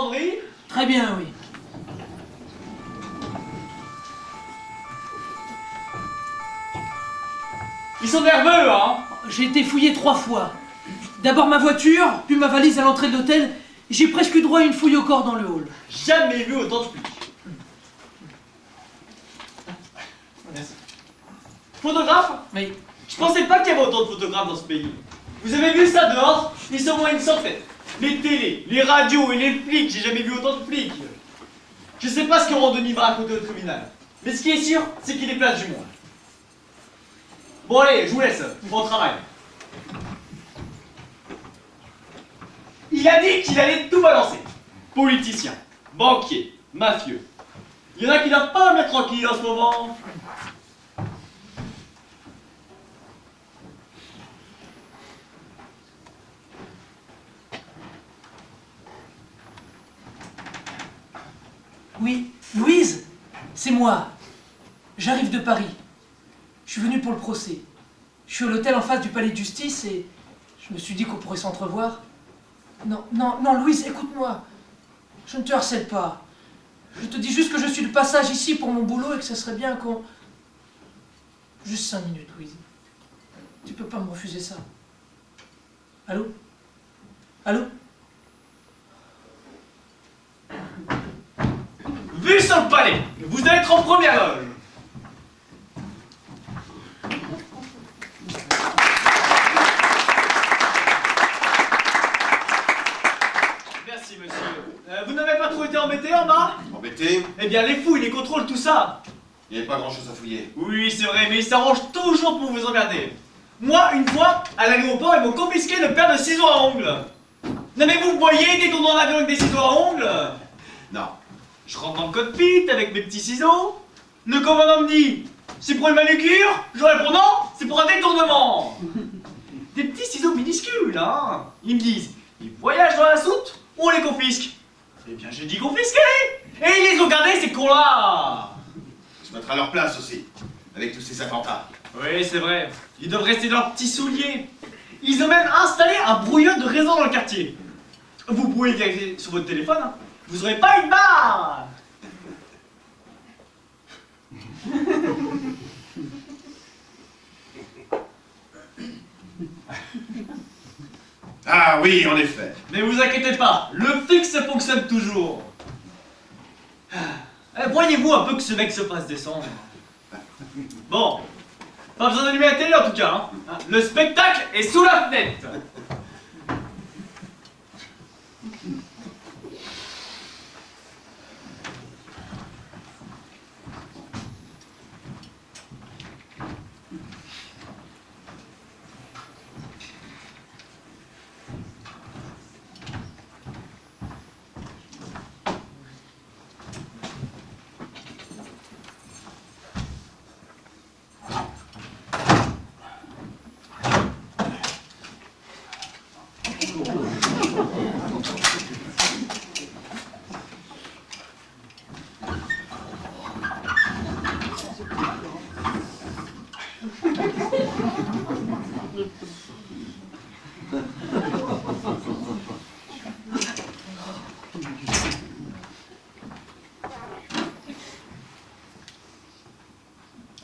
commanderie? Très bien, oui. Ils sont nerveux, hein? J'ai été fouillé 3 fois. D'abord ma voiture, puis ma valise à l'entrée de l'hôtel. J'ai presque eu droit à une fouille au corps dans le hall. Jamais vu autant de flics. Merci. Photographe? Oui. Je pensais pas qu'il y avait autant de photographes dans ce pays. Vous avez vu ça dehors? Ils sont au moins une centaine. Les télés, les radios et les flics, j'ai jamais vu autant de flics. Je sais pas ce que Randoni va raconter au tribunal. Mais ce qui est sûr, c'est qu'il est place du monde. Bon allez, je vous laisse, bon travail. Il a dit qu'il allait tout balancer. Politicien, banquier, mafieux. Il y en a qui n'ont pas à mettre tranquille en ce moment. Oui, Louise, c'est moi. J'arrive de Paris. Je suis venu pour le procès. Je suis à l'hôtel en face du palais de justice et je me suis dit qu'on pourrait s'entrevoir. Non, non, non, Louise, écoute-moi. Je ne te harcèle pas. Je te dis juste que je suis de passage ici pour mon boulot et que ça serait bien qu'on... Juste 5 minutes, Louise. Tu peux pas me refuser ça. Allô? Allô? Vue sur le palais, vous allez être en première loge. Merci monsieur. Vous n'avez pas trop été embêté en bas? Embêté? Eh bien les fouilles, les contrôles, tout ça. Il n'y avait pas grand chose à fouiller. Oui c'est vrai, mais ils s'arrangent toujours pour vous emmerder. Moi, une fois, à l'aéroport, ils m'ont confisqué le paire de ciseaux à ongles. Non mais vous voyez des tournants d'avion avec des ciseaux à ongles? Non. Je rentre dans le cockpit avec mes petits ciseaux. Le commandant me dit, c'est pour une manucure? Je réponds non, c'est pour un détournement. Des petits ciseaux minuscules, hein. Ils me disent, ils voyagent dans la soute ou on les confisque? Eh bien j'ai dit confisquer. Et ils les ont gardés ces cons-là. Se mettre à leur place aussi, avec tous ces attentats. Oui c'est vrai, ils doivent rester dans leurs petits souliers. Ils ont même installé un brouilleur de réseau dans le quartier. Vous pouvez vérifier sur votre téléphone, hein. Vous aurez pas une barre. Ah oui, en effet. Mais vous inquiétez pas, le fixe fonctionne toujours. Voyez-vous un peu que ce mec se fasse descendre. Bon, pas besoin d'allumer la télé en tout cas. Hein. Le spectacle est sous la fenêtre.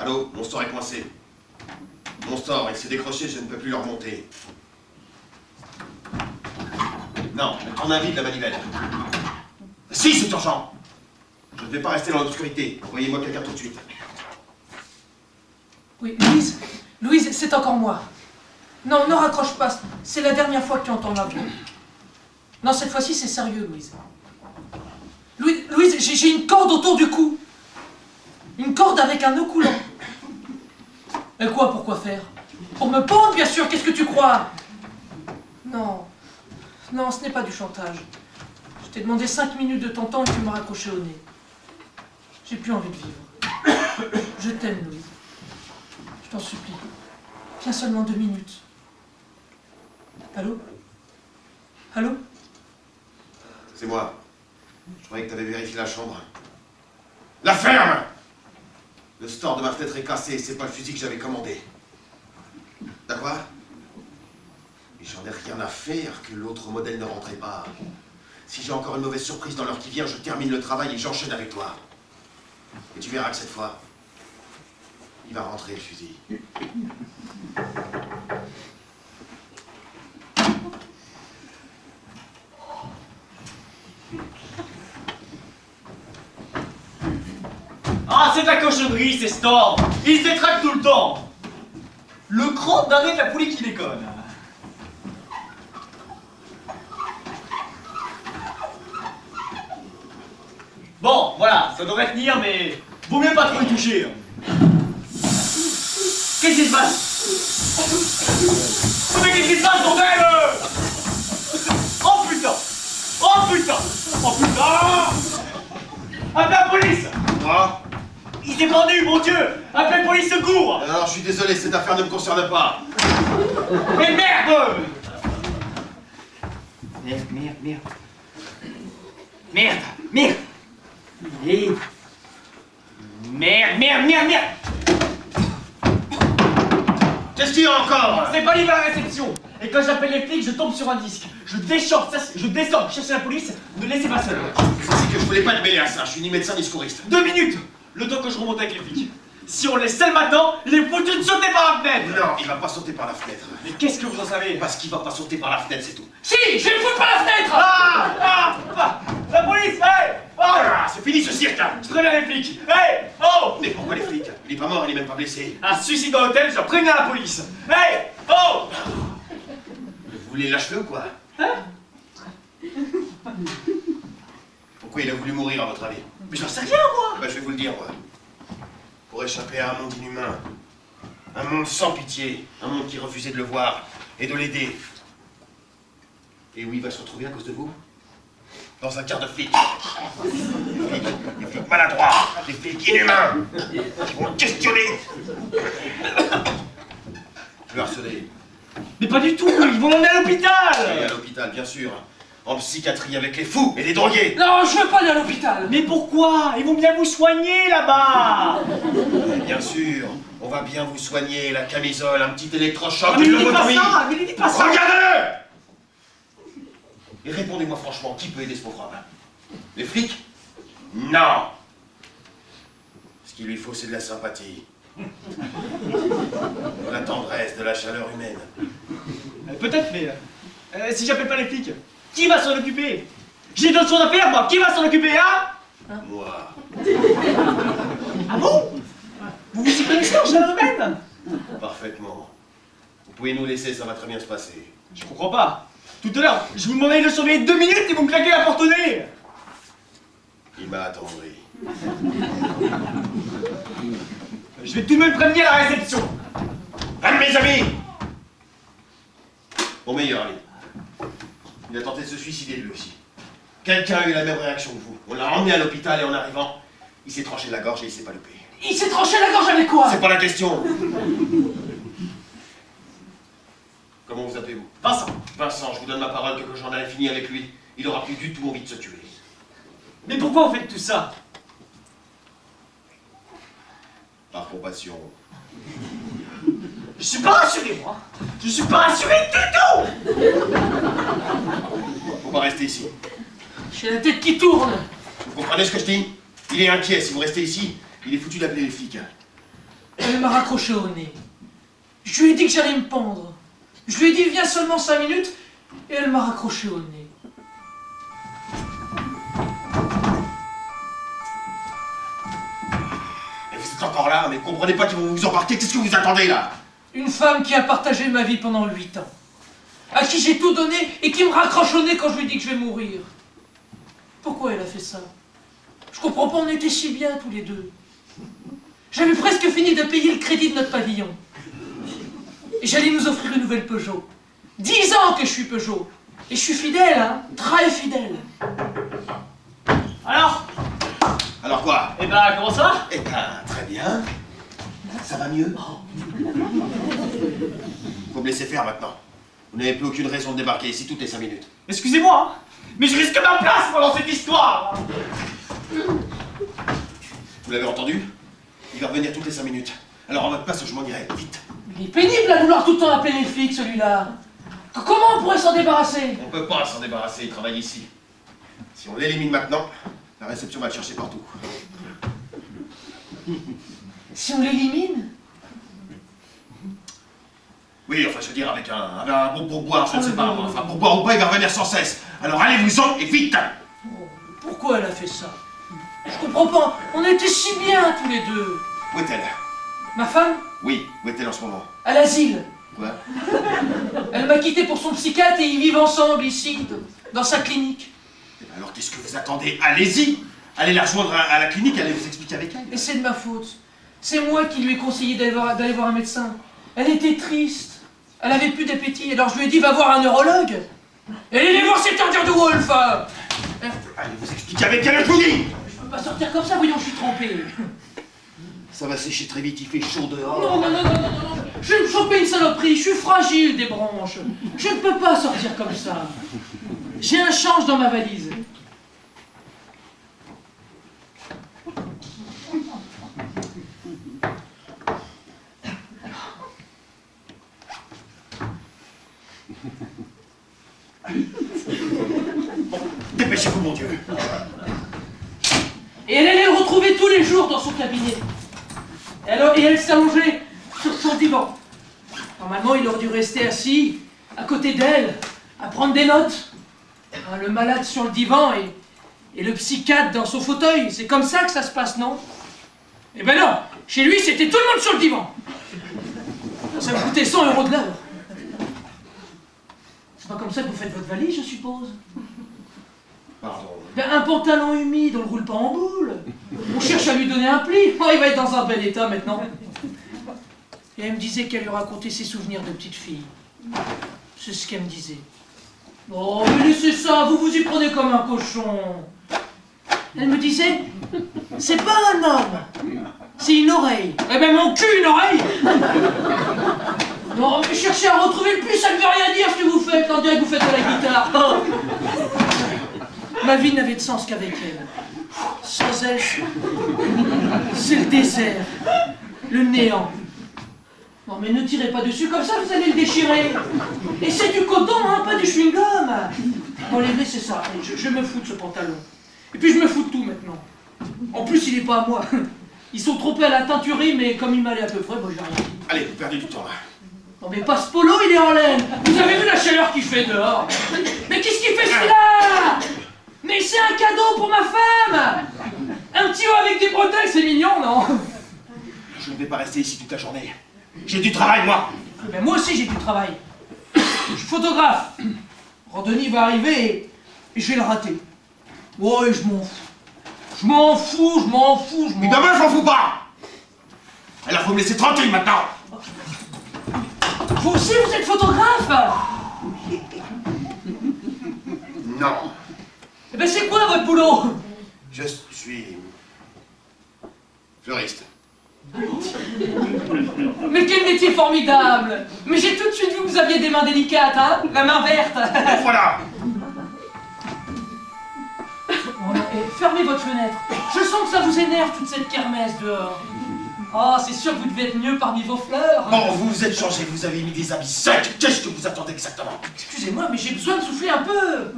Allô, mon store est coincé. Mon store, il s'est décroché, je ne peux plus le remonter. Non, on invite la manivelle. Si, c'est urgent. Je ne vais pas rester dans l'obscurité. Envoyez-moi quelqu'un tout de suite. Oui, Louise, Louise, c'est encore moi. Non, ne raccroche pas. C'est la dernière fois que tu entends ma voix. Non, cette fois-ci, c'est sérieux, Louise. Louise, j'ai une corde autour du cou. Une corde avec un nœud coulant. Et quoi, pourquoi faire? Pour me pendre, bien sûr, qu'est-ce que tu crois? Non, non, ce n'est pas du chantage. Je t'ai demandé 5 minutes de ton temps et tu m'as raccroché au nez. J'ai plus envie de vivre. Je t'aime, Louise. Je t'en supplie. Viens seulement 2 minutes. Allô? Allô? C'est moi. Je croyais que tu avais vérifié la chambre. La ferme! Le store de ma fenêtre est cassé, c'est pas le fusil que j'avais commandé. D'accord? Et j'en ai rien à faire que l'autre modèle ne rentrait pas. Si j'ai encore une mauvaise surprise dans l'heure qui vient, je termine le travail et j'enchaîne avec toi. Et tu verras que cette fois, il va rentrer le fusil. Ah, c'est de la cochonnerie, ces stores. Ils se détraquent tout le temps. Le cran d'arrêt de la poulie qui déconne. Bon, voilà, ça devrait tenir, mais vaut mieux pas trop y toucher. Qu'est-ce qui se passe? Mais qu'est-ce qui se passe, bordel? Oh putain! Oh putain! Oh putain! Appelez la police! Moi? Il s'est pendu, mon Dieu! Appelez la police secours! Alors, je suis désolé, cette affaire ne me concerne pas. Mais merde! Merde, merde, merde. Merde, merde! Et... Merde, merde, merde, merde! Qu'est-ce qu'il y a encore? C'est pas libre à la réception! Et quand j'appelle les flics, je tombe sur un disque. Je descends, chercher la police, ne laissez pas seul. C'est que je voulais pas te mêler à ça, je suis ni médecin ni secouriste. 2 minutes! Le temps que je remonte avec les flics. Si on laisse seul maintenant, il est foutu de sauter par la fenêtre! Non, il va pas sauter par la fenêtre. Mais qu'est-ce que vous en savez? Parce qu'il va pas sauter par la fenêtre, c'est tout. Si, je vais le foutre par la fenêtre. La police! Hey! Oh! Ah, c'est fini ce cirque là. Je préviens les flics! Hey! Oh! Mais pourquoi les flics? Il est pas mort, il est même pas blessé. Un suicide dans l'hôtel, je préviens la police! Hey! Oh! Vous voulez l'achever ou quoi? Pourquoi il a voulu mourir à votre avis? Mais j'en sais rien, moi! Bah, je vais vous le dire, moi. Pour échapper à un monde inhumain. Un monde sans pitié. Un monde qui refusait de le voir et de l'aider. Et où il va se retrouver à cause de vous? Dans un quart de flic. Des flics maladroits, des flics inhumains, qui vont questionner. Le harceler. Mais pas du tout! Ils vont l'emmener à Et à l'hôpital! l'hôpital, bien sûr. En psychiatrie avec les fous et les drogués. Non, je veux pas aller à l'hôpital. Mais pourquoi? Ils vont bien vous soigner là-bas! Et bien sûr, on va bien vous soigner, la camisole, un petit électrochoc, Mais une ne dites pas lobotomie. ça! Mais ne dites pas ça! Regardez-le! Et répondez-moi franchement, qui peut aider ce pauvre homme? Les flics? Non! Ce qu'il lui faut, c'est de la sympathie. De la tendresse, de la chaleur humaine. Peut-être, mais... si j'appelle pas les flics, qui va s'en occuper? J'ai d'autres choses à faire, moi! Qui va s'en occuper, hein? Moi. Ah bon? Vous vous y connaissez en chaleur humaine? Parfaitement. Vous pouvez nous laisser, ça va très bien se passer. Je comprends pas. Tout à l'heure, je vous demandais de surveiller 2 minutes et vous me claquez la porte au nez! Il m'a attendri. Je vais tout de même prévenir la réception! Un de mes amis! Mon meilleur ami. Il a tenté de se suicider lui aussi. Quelqu'un a eu la même réaction que vous. On l'a emmené à l'hôpital et en arrivant, il s'est tranché la gorge et il s'est pas loupé. Il s'est tranché la gorge avec quoi? C'est pas la question. Comment vous appelez-vous? Vincent! Vincent, je vous donne ma parole que quand j'en ai fini avec lui, il aura plus du tout envie de se tuer. Mais pourquoi vous faites tout ça? Par compassion. Je suis pas rassuré, moi! Je suis pas rassuré du tout! Faut pas rester ici. J'ai la tête qui tourne. Vous comprenez ce que je dis? Il est inquiet, si vous restez ici, il est foutu d'appeler les flics. Elle m'a raccroché au nez. Je lui ai dit que j'allais me pendre. Je lui ai dit viens seulement 5 minutes et elle m'a raccroché au nez. Mais vous êtes encore là, mais vous comprenez pas qu'ils vont vous embarquer, qu'est-ce que vous attendez là? Une femme qui a partagé ma vie pendant 8 ans. À qui j'ai tout donné et qui me raccroche au nez quand je lui dis que je vais mourir. Pourquoi elle a fait ça? Je comprends pas, on était si bien tous les deux. J'avais presque fini de payer le crédit de notre pavillon. Et j'allais nous offrir une nouvelle Peugeot. 10 ans que je suis Peugeot. Et je suis fidèle, hein, très fidèle. Alors? Alors quoi? Eh ben, comment ça va? Eh ben, très bien. Ça va mieux? Faut me laisser faire maintenant. Vous n'avez plus aucune raison de débarquer ici toutes les 5 minutes. Excusez-moi, hein, mais je risque ma place pendant cette histoire! Vous l'avez entendu? Il va revenir toutes les 5 minutes. Alors à votre place, je m'en irai, vite. Il est pénible à vouloir tout le temps appeler les flics, celui-là. Comment on pourrait s'en débarrasser? On peut pas s'en débarrasser, il travaille ici. Si on l'élimine maintenant, la réception va le chercher partout. Si on l'élimine? Oui, enfin, je veux dire, avec un bon pourboire, je ne sais pas. Enfin, pourboire ou pas, il va revenir sans cesse. Alors allez-vous-en et vite! Pourquoi elle a fait ça? Je comprends pas. On était si bien tous les deux. Où est-elle? Ma femme? Oui, où est-elle en ce moment? À l'asile. Quoi? Elle m'a quitté pour son psychiatre et ils vivent ensemble ici, dans sa clinique. Alors qu'est-ce que vous attendez? Allez-y! Allez la rejoindre à la clinique, allez vous expliquer avec elle. Et c'est de ma faute. C'est moi qui lui ai conseillé d'aller voir un médecin. Elle était triste. Elle avait plus d'appétit. Alors je lui ai dit, va voir un neurologue. Et allez voir cette ordure de Wolf. Allez vous expliquer avec elle, je vous dis! Je peux pas sortir comme ça, voyons, je suis trempé. Ça va sécher très vite, il fait chaud dehors. Non. Je vais me choper une saloperie. Je suis fragile des branches. Je ne peux pas sortir comme ça. J'ai un change dans ma valise. Dépêchez-vous, mon Dieu! Et elle allait le retrouver tous les jours dans son cabinet. Et elle s'allongeait sur son divan. Normalement, il aurait dû rester assis à côté d'elle, à prendre des notes. Le malade sur le divan et le psychiatre dans son fauteuil. C'est comme ça que ça se passe, non? Eh ben non! Chez lui, c'était tout le monde sur le divan. Ça me coûtait 100 € de l'heure. C'est pas comme ça que vous faites votre valise, je suppose? Pardon. Ben, un pantalon humide, on le roule pas en boule. On cherche à lui donner un pli. Oh, il va être dans un bel état maintenant. Et elle me disait qu'elle lui racontait ses souvenirs de petite fille. C'est ce qu'elle me disait. Oh, mais laissez ça, vous vous y prenez comme un cochon. Elle me disait, c'est pas un homme, c'est une oreille. Eh ben mon cul, une oreille. Non, mais cherchez à retrouver le plus, ça ne veut rien dire ce que vous faites, on dirait que vous faites de la guitare. Ma vie n'avait de sens qu'avec elle. Sans elle, c'est le désert, le néant. Non mais ne tirez pas dessus, comme ça vous allez le déchirer. Et c'est du coton, hein, pas du chewing-gum. Bon, les c'est ça, je me fous de ce pantalon. Et puis je me fous de tout maintenant. En plus, il est pas à moi. Ils sont trompés à la teinturerie, mais comme il m'allait à peu près, moi j'ai rien dit. Allez, vous perdez du temps là. Non mais pas ce polo, il est en laine. Vous avez vu la chaleur qu'il fait dehors? Mais qu'est-ce qu'il fait celui-là? Mais c'est un cadeau pour ma femme. Un petit haut avec des bretelles, c'est mignon, non? Je ne vais pas rester ici toute la journée. J'ai du travail, moi. Ben moi aussi j'ai du travail. Je suis photographe. Randonnie va arriver et je vais le rater. Ouais, je m'en fous. Je m'en fous. Mais demain, je m'en fous pas. Alors, faut me laisser tranquille maintenant. Vous aussi, vous êtes photographe? Non. Eh ben c'est quoi votre boulot? Je suis... fleuriste. Mais quel métier formidable! Mais j'ai tout de suite vu que vous aviez des mains délicates, hein? La main verte. Et voilà. Bon, et fermez votre fenêtre. Je sens que ça vous énerve toute cette kermesse dehors. Oh, c'est sûr que vous devez être mieux parmi vos fleurs. Bon, vous vous êtes changé, vous avez mis des habits secs. Qu'est-ce que vous attendez exactement? Excusez-moi, mais j'ai besoin de souffler un peu.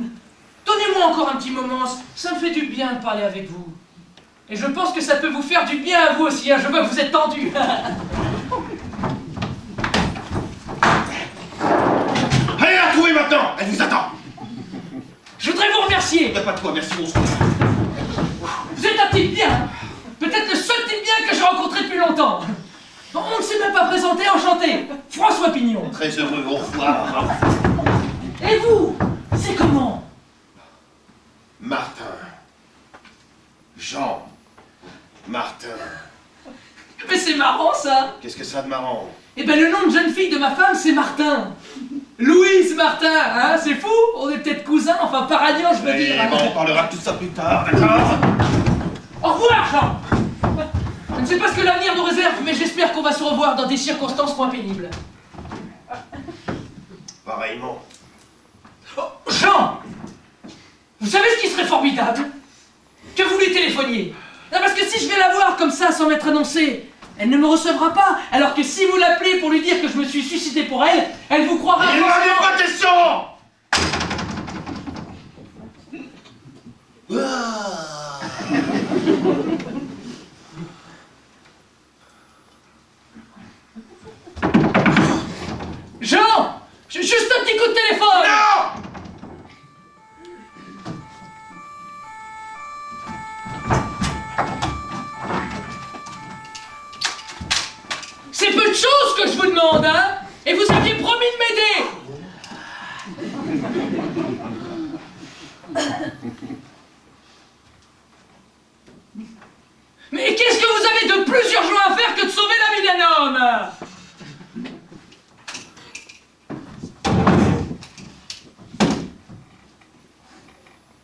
Donnez-moi encore un petit moment, ça me fait du bien de parler avec vous. Et je pense que ça peut vous faire du bien à vous aussi, hein. Je vois que vous êtes tendu. Allez la retrouver maintenant. Elle vous attend. Je voudrais vous remercier. Il n'y a pas de quoi, merci, on se retrouve. Vous êtes un type bien. Peut-être le seul type bien que j'ai rencontré depuis longtemps. Bon, on ne s'est même pas présenté, enchanté. François Pignon. Très heureux, au revoir. Et vous, c'est comment? Martin. Jean. Martin. Mais c'est marrant ça. Qu'est-ce que ça a de marrant? Eh ben le nom de jeune fille de ma femme, c'est Martin. Louise Martin, hein, c'est fou. On est peut-être cousins, enfin paragnon, je veux dire. Bon, on parlera de tout ça plus tard, d'accord? Au revoir, Jean. Je ne sais pas ce que l'avenir nous réserve, mais j'espère qu'on va se revoir dans des circonstances moins pénibles. Pareillement. Oh, Jean! Vous savez ce qui serait formidable? Que vous lui téléphoniez. Non, parce que si je vais la voir comme ça, sans m'être annoncé, elle ne me recevra pas. Alors que si vous l'appelez pour lui dire que je me suis suicidé pour elle, elle vous croira. Il n'en est pas question! Mais qu'est-ce que vous avez de plus urgent à faire que de sauver la vie d'un homme?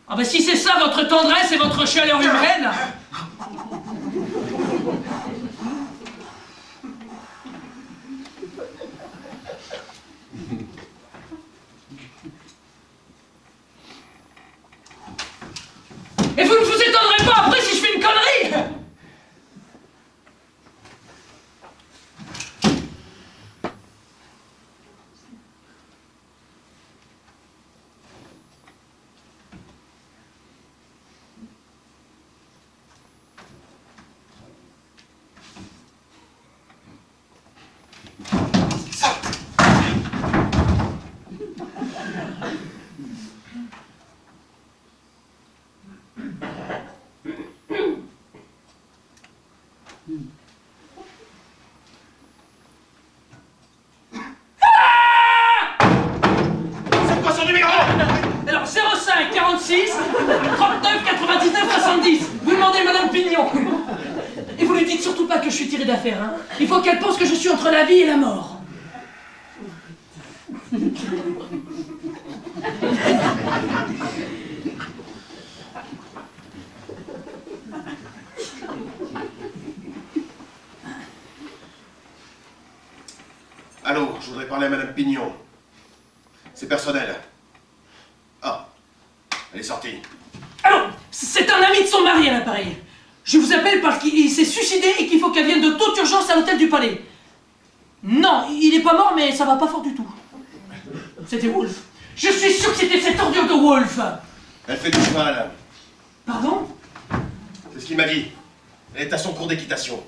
Ah ben si c'est ça votre tendresse et votre chaleur humaine... Et vous ne vous étonnerez pas après si je fais une connerie! C'est quoi son numéro? Alors 05 46 39 99 70. Vous demandez Madame Pignon. Et vous lui dites surtout pas que je suis tiré d'affaire, hein. Il faut qu'elle pense que je suis entre la vie et la mort. Allô, je voudrais parler à Madame Pignon. C'est personnel. Ah, elle est sortie. Alors, c'est un ami de son mari à l'appareil. Je vous appelle parce qu'il s'est suicidé et qu'il faut qu'elle vienne de toute urgence à l'hôtel du Palais. Non, il est pas mort, mais ça va pas fort du tout. C'était Wolf. Je suis sûr que c'était cette ordure de Wolf. Elle fait du cheval. Pardon? C'est ce qu'il m'a dit. Elle est à son cours d'équitation.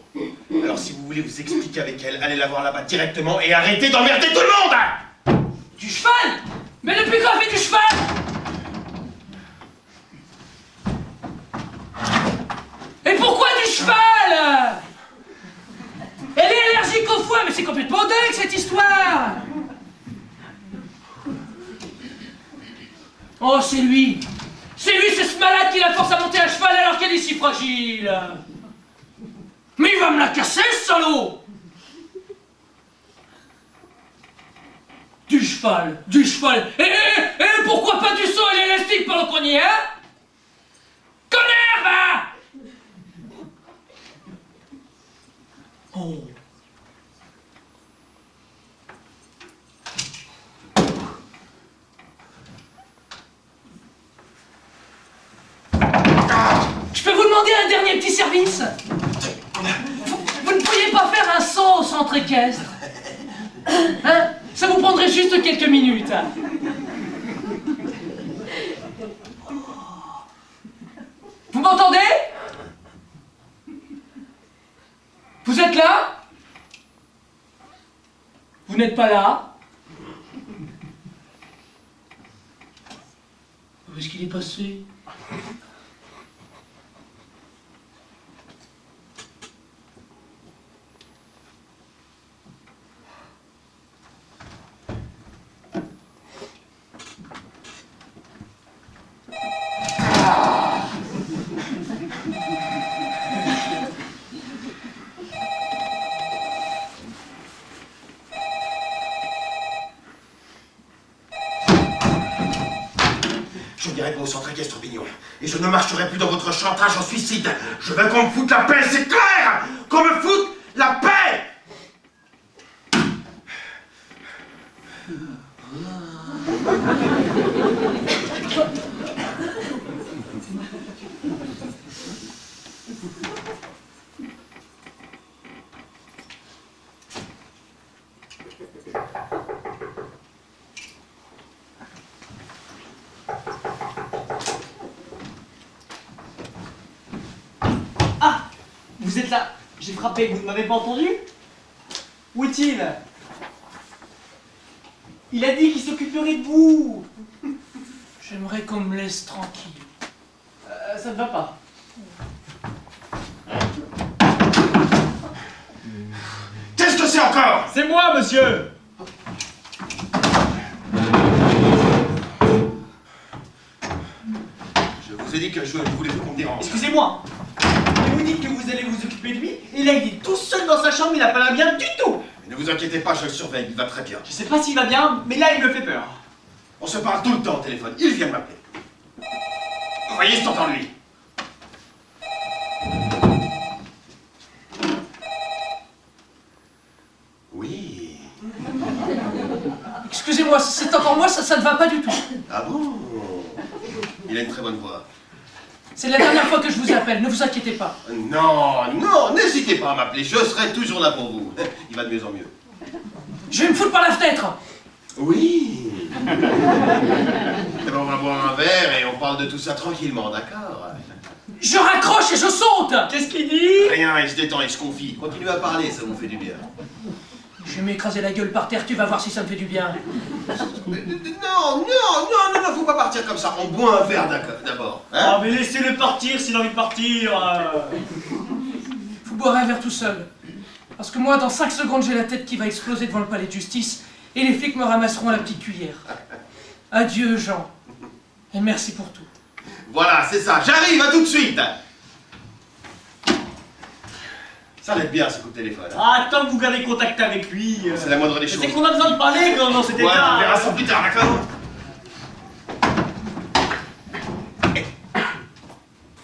Alors si vous voulez vous expliquer avec elle, allez la voir là-bas directement et arrêtez d'emmerder tout le monde! Du cheval? Mais depuis quand elle fait du cheval? Et pourquoi du cheval? Elle est allergique au foie, mais c'est complètement dingue cette histoire! Oh, c'est lui! C'est lui, c'est ce malade qui la force à monter à cheval alors qu'elle est si fragile! Mais il va me la casser, ce salaud! Du cheval, du cheval! Et pourquoi pas du saut à l'élastique pendant qu'on y est, hein? Connard, va! Oh. Je peux vous demander un dernier petit service? Vous ne pourriez pas faire un saut au centre équestre? Hein? Ça vous prendrait juste quelques minutes. Vous m'entendez? Vous êtes là? Vous n'êtes pas là? Où est-ce qu'il est passé? Je n'irai pas au centre équestre Pignon. Et je ne marcherai plus dans votre chantage en suicide. Je veux qu'on me foute la paix, c'est clair! Qu'on me foute la paix! Ah! Vous êtes là! J'ai frappé, vous ne m'avez pas entendu? Où est-il? Il a dit qu'il s'occuperait de vous! J'aimerais qu'on me laisse tranquille. Ça ne va pas. Qu'est-ce que c'est encore? C'est moi, monsieur! veux dire que je voulais-vous qu'on me dérange. Excusez-moi. Et vous dites que vous allez vous occuper de lui, et là il est tout seul dans sa chambre, il n'a pas l'air bien du tout. Ne vous inquiétez pas, je le surveille, il va très bien. Je sais pas s'il va bien, mais là il me fait peur. On se parle tout le temps au téléphone, il vient m'appeler. Vous voyez, je t'entends lui. Oui. Excusez-moi, c'est encore moi, ça ne va pas du tout. Ah bon? Il a une très bonne voix. C'est la dernière fois que je vous appelle, ne vous inquiétez pas. Non, non, n'hésitez pas à m'appeler, je serai toujours là pour vous. Il va de mieux en mieux. Je vais me foutre par la fenêtre. Oui. Eh ben, on va boire un verre et on parle de tout ça tranquillement, d'accord? Je raccroche et je saute. Qu'est-ce qu'il dit? Rien, il se détend, il se confie. Continuez à parler, ça vous fait du bien. Je vais m'écraser la gueule par terre, tu vas voir si ça me fait du bien. Non, faut pas partir comme ça. On boit un verre d'abord. Hein? Ah mais laissez-le partir s'il a envie de partir. Vous boirez un verre tout seul. Parce que moi, dans 5 secondes, j'ai la tête qui va exploser devant le palais de justice et les flics me ramasseront à la petite cuillère. Adieu, Jean. Et merci pour tout. Voilà, c'est ça. J'arrive, à tout de suite. Ça va être bien, ce coup de téléphone. Ah, tant que vous gardez contact avec lui. C'est la moindre des choses. C'est qu'on a besoin de parler dans cet Ouais, on état. verra ça plus tard, d'accord?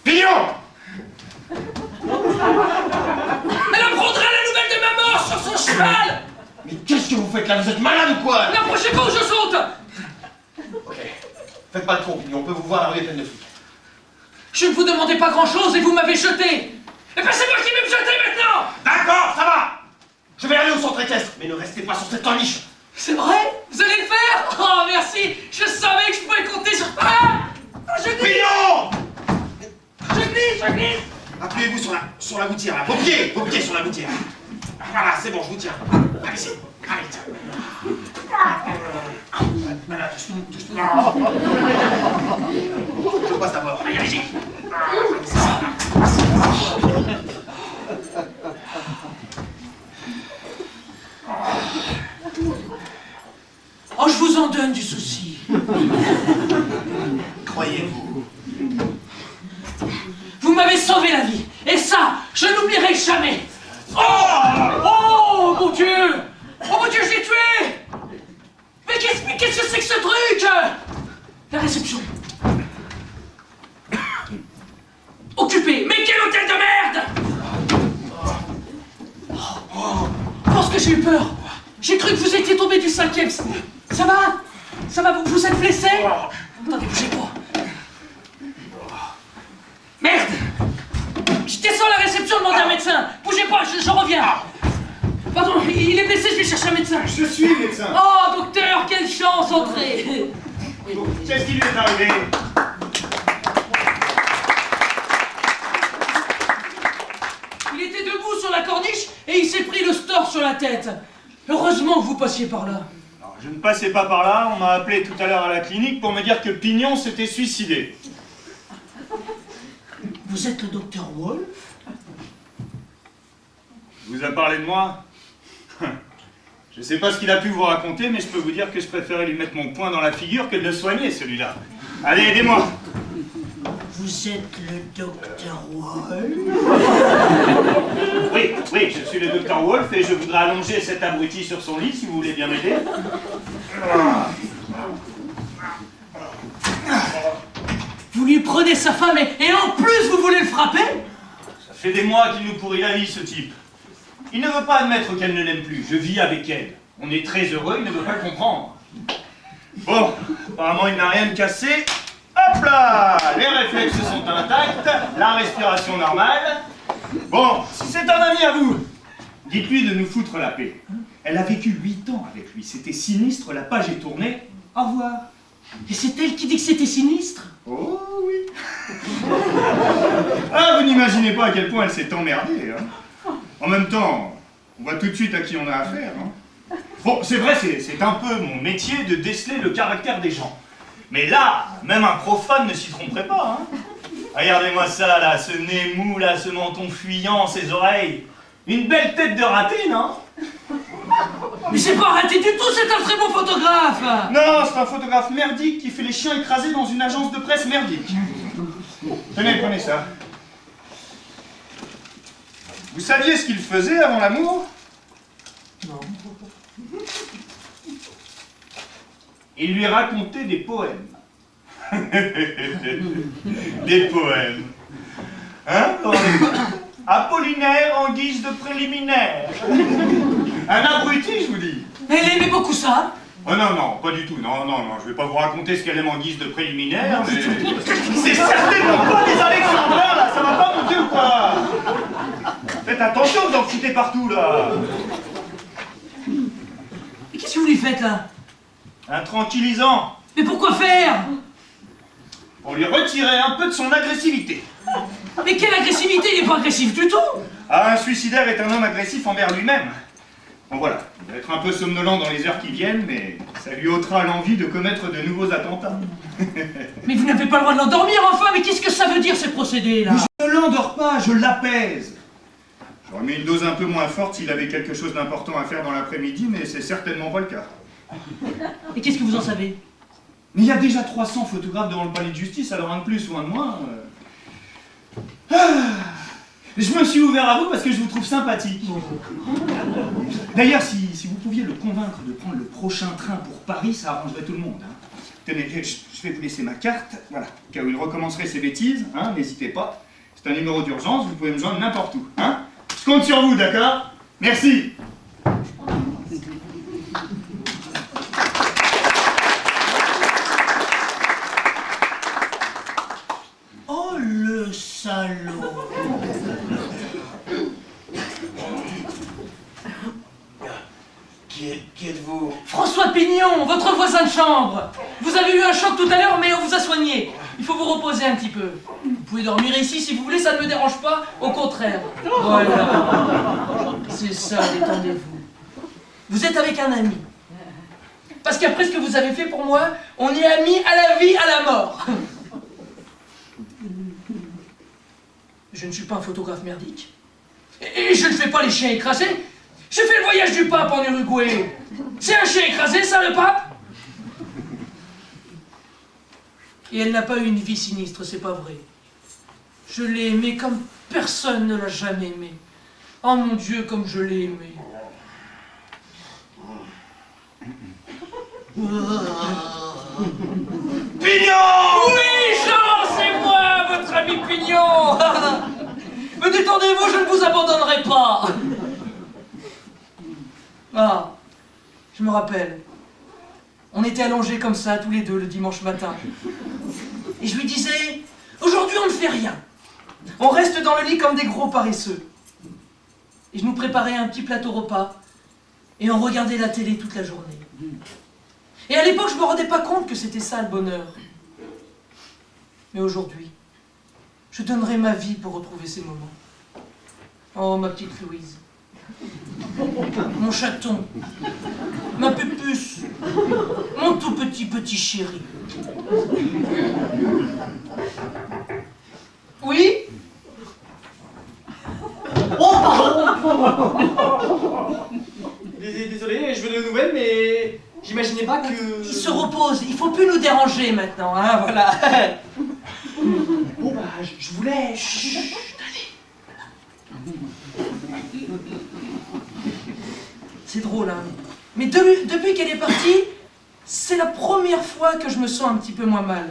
Pignon! Elle apprendra la nouvelle de ma mort sur son cheval. Mais qu'est-ce que vous faites là? Vous êtes malade ou quoi? La prochaine fois où je saute. Ok. Faites pas le con, Pignon. On peut vous voir, la rue est pleine de flics. Je ne vous demandais pas grand-chose et vous m'avez jeté. Et ben c'est moi qui vais me jeter maintenant. D'accord, ça va! Je vais aller au centre équestre, mais ne restez pas sur cette corniche! C'est vrai? Vous allez le faire? Oh, merci. Je savais que je pouvais compter sur... Ah, je glisse. Pignon! Je glisse. Appuyez-vous sur la gouttière, là. Vos pieds sur la gouttière. Voilà, c'est bon, je vous tiens. Allez-y, allez. Voilà, touche-moi. Je passe d'abord. Allez-y. Oh, je vous en donne du souci. Croyez-vous? Vous m'avez sauvé la vie. Et ça, je n'oublierai jamais. Oh mon Dieu. Oh mon Dieu, je l'ai tué. Mais qu'est-ce que c'est que ce truc? La réception. Occupé. Mais quel hôtel de merde. Je pense que j'ai eu peur. J'ai cru que vous étiez tombé du 5e. Ça va? Ça va, vous êtes blessé? Attendez, bougez pas. Merde! Je descends à la réception, demandez un médecin. Bougez pas, je reviens. Pardon, il est blessé, je vais chercher un médecin. Je suis médecin. Oh, docteur, quelle chance, entrez. Qu'est-ce qui lui est arrivé? Il était debout sur la corniche et il s'est pris le store sur la tête. Heureusement que vous passiez par là. Alors, je ne passais pas par là, on m'a appelé tout à l'heure à la clinique pour me dire que Pignon s'était suicidé. Vous êtes le docteur Wolf? Il vous a parlé de moi? Je sais pas ce qu'il a pu vous raconter, mais je peux vous dire que je préférais lui mettre mon poing dans la figure que de le soigner, celui-là. Allez, aidez-moi! Vous êtes le docteur Wolf? Oui, je suis le docteur Wolf et je voudrais allonger cet abruti sur son lit, si vous voulez bien m'aider. Vous lui prenez sa femme et en plus vous voulez le frapper? Ça fait des mois qu'il nous pourrit la vie, ce type. Il ne veut pas admettre qu'elle ne l'aime plus. Je vis avec elle. On est très heureux, il ne veut pas le comprendre. Bon, apparemment il n'a rien de cassé. Hop là! Les réflexes sont intacts, la respiration normale. Bon, si c'est un ami à vous, dites-lui de nous foutre la paix. Elle a vécu 8 ans avec lui, c'était sinistre, la page est tournée. Au revoir. Et c'est elle qui dit que c'était sinistre? Oh oui. Ah, vous n'imaginez pas à quel point elle s'est emmerdée. Hein. En même temps, on voit tout de suite à qui on a affaire. Hein. Bon, c'est vrai, c'est un peu mon métier de déceler le caractère des gens. Mais là, même un profane ne s'y tromperait pas. Hein. Regardez-moi ça, là, ce nez mou, là, ce menton fuyant, ces oreilles. Une belle tête de raté, non? Mais c'est pas raté du tout, c'est un très bon photographe! Non, c'est un photographe merdique qui fait les chiens écrasés dans une agence de presse merdique. Tenez, prenez ça. Vous saviez ce qu'il faisait avant l'amour? Non. Il lui racontait des poèmes. Des poèmes. Hein? Apollinaire en guise de préliminaire. Un abruti, je vous dis. Elle aimait beaucoup ça. Oh non, non, pas du tout. Non, non, non, je vais pas vous raconter ce qu'elle aime en guise de préliminaire, mais... C'est certainement pas des alexandrins, là. Ça va pas, mon Dieu, ou quoi? Faites attention, vous en foutez partout, là. Mais qu'est-ce que vous lui faites, là? Un tranquillisant. Mais pourquoi faire? Pour lui retirer un peu de son agressivité. Mais quelle agressivité? Il n'est pas agressif du tout. Ah, un suicidaire est un homme agressif envers lui-même. Bon voilà, il va être un peu somnolent dans les heures qui viennent, mais ça lui ôtera l'envie de commettre de nouveaux attentats. Mais vous n'avez pas le droit de l'endormir, enfin. Mais qu'est-ce que ça veut dire, ces procédés-là? Je ne l'endors pas, je l'apaise. J'aurais mis une dose un peu moins forte s'il avait quelque chose d'important à faire dans l'après-midi, mais c'est certainement pas le cas. Et qu'est-ce que vous en savez? Mais il y a déjà 300 photographes devant le palais de justice, alors un de plus ou un de moins... Je me suis ouvert à vous parce que je vous trouve sympathique. D'ailleurs, si vous pouviez le convaincre de prendre le prochain train pour Paris, ça arrangerait tout le monde. Hein. Tenez, je vais vous laisser ma carte, voilà, au cas où il recommencerait ses bêtises, hein, n'hésitez pas. C'est un numéro d'urgence, vous pouvez me joindre n'importe où. Hein. Je compte sur vous, d'accord? Merci. Oh, le salaud. Qui êtes-vous? François Pignon, votre voisin de chambre. Vous avez eu un choc tout à l'heure, mais on vous a soigné. Il faut vous reposer un petit peu. Vous pouvez dormir ici si vous voulez, ça ne me dérange pas, au contraire. Voilà. C'est ça, détendez-vous. Vous êtes avec un ami. Parce qu'après ce que vous avez fait pour moi, on est amis à la vie, à la mort. Je ne suis pas un photographe merdique. Et je ne fais pas les chiens écrasés. J'ai fait le voyage du pape en Uruguay. C'est un chien écrasé, ça, le pape? Et elle n'a pas eu une vie sinistre, c'est pas vrai. Je l'ai aimée comme personne ne l'a jamais aimée. Oh mon Dieu, comme je l'ai aimée. Pignon! Oui, Jean, c'est moi, votre ami Pignon. Mais détendez-vous, je ne vous abandonnerai pas. Ah, je me rappelle. On était allongés comme ça, tous les deux, le dimanche matin. Et je lui disais, aujourd'hui on ne fait rien. On reste dans le lit comme des gros paresseux. Et je nous préparais un petit plateau repas. Et on regardait la télé toute la journée. Et à l'époque, je ne me rendais pas compte que c'était ça le bonheur. Mais aujourd'hui, je donnerais ma vie pour retrouver ces moments. Oh, ma petite Louise. Mon chaton. Ma pupuce. Mon tout petit chéri. Oui? Oh, pardon. Désolé, je veux de nouvelles, mais j'imaginais pas que... Il se repose, il faut plus nous déranger maintenant, hein, voilà. Bon, bah, je voulais... Chut, allez. C'est drôle, hein. Mais depuis qu'elle est partie, c'est la première fois que je me sens un petit peu moins mal.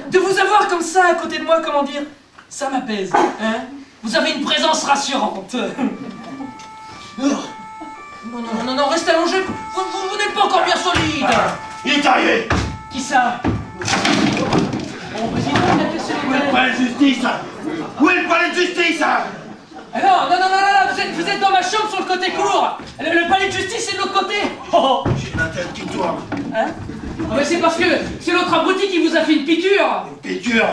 De vous avoir comme ça à côté de moi, comment dire, ça m'apaise, hein. Vous avez une présence rassurante. Non, restez allongé, vous n'êtes pas encore bien solide. Il est arrivé! Qui ça? Bon, président, il a cassé les Où est le palais de justice? Où est le palais de justice? Ah non, vous êtes dans ma chambre sur le côté court. Le palais de justice c'est de l'autre côté. Oh. J'ai la tête qui tourne. Hein? Ah mais c'est parce que c'est l'autre abruti qui vous a fait une piqûre. Une piqûre?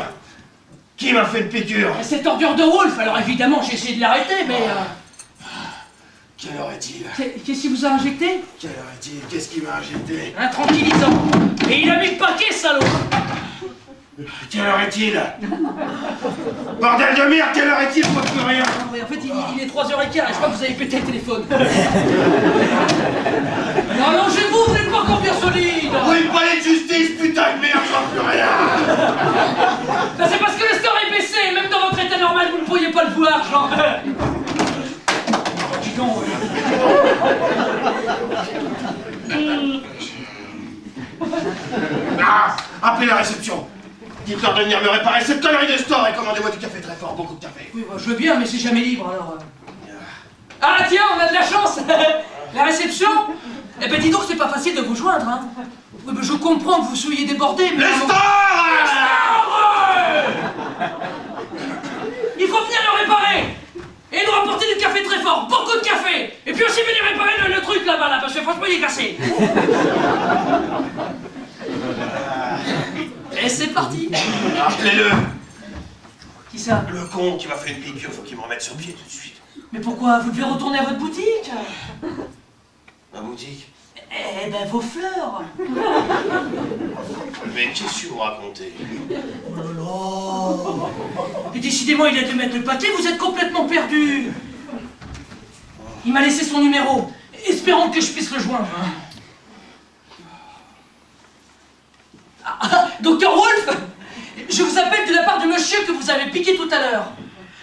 Qui m'a fait une piqûre? Cette ordure de Wolf, alors évidemment j'ai essayé de l'arrêter, mais... Quelle heure est-il? Qu'est-ce qu'il vous a injecté? Quelle heure est-il? Qu'est-ce qui m'a injecté? Un tranquillisant. Et il a mis le paquet, salaud. Quelle heure est-il? Bordel de merde, quelle heure est-il? Je vois plus rien. Non, mais en fait, il est 3h15 et je crois que vous avez pété le téléphone. Non, allongez-vous, vous n'êtes pas encore bien solide. Où est le palais de justice? Putain de merde, je vois plus rien. Ben, c'est parce que le store est baissé l'argent. Dis donc, Ah, appelez la réception. Dites-leur de venir me réparer cette connerie de store et commandez-moi du café très fort, beaucoup de café. oui, bah, je veux bien, mais c'est jamais libre, alors... Ah, tiens, on a de la chance. La réception. Eh ben, dis donc, c'est pas facile de vous joindre, hein. Oui, mais je comprends que vous soyez débordés, mais... Le store! Il faut venir le réparer. Et nous rapporter du café très fort, beaucoup de café. Et puis aussi venir réparer le truc là-bas, là, parce que franchement, il est cassé. Et c'est parti. Appelez-le. Qui ça? Le con qui m'a fait une piqûre, faut qu'il me remette sur pied tout de suite. Mais pourquoi? Vous devez retourner à votre boutique. Ma boutique? Eh ben, vos fleurs. Mais qu'est-ce que vous racontez? Oh. Et décidément, il a dû mettre le paquet, vous êtes complètement perdu. Il m'a laissé son numéro. Espérons que je puisse le joindre. Docteur Wolf, je vous appelle de la part du monsieur que vous avez piqué tout à l'heure.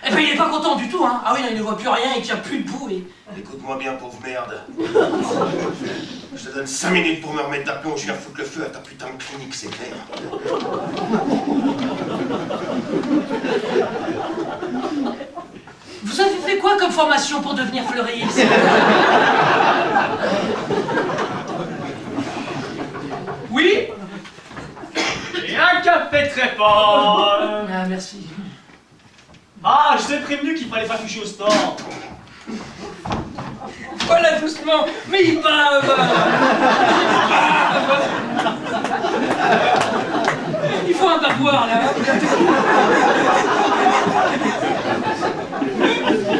Eh ben, il est pas content du tout, hein. Ah oui, non, il ne voit plus rien, il tient plus debout et... Écoute-moi bien, pauvre merde. Je te donne 5 minutes pour me remettre d'aplomb, je viens foutre le feu à ta putain de clinique, c'est clair. Vous avez fait quoi comme formation pour devenir fleuriste? Oui? Et un café très fort. Ah, merci. Ah, je t'ai prévenu qu'il fallait pas toucher au store. Voilà, doucement. Mais il bave. Il faut un bavoir, là.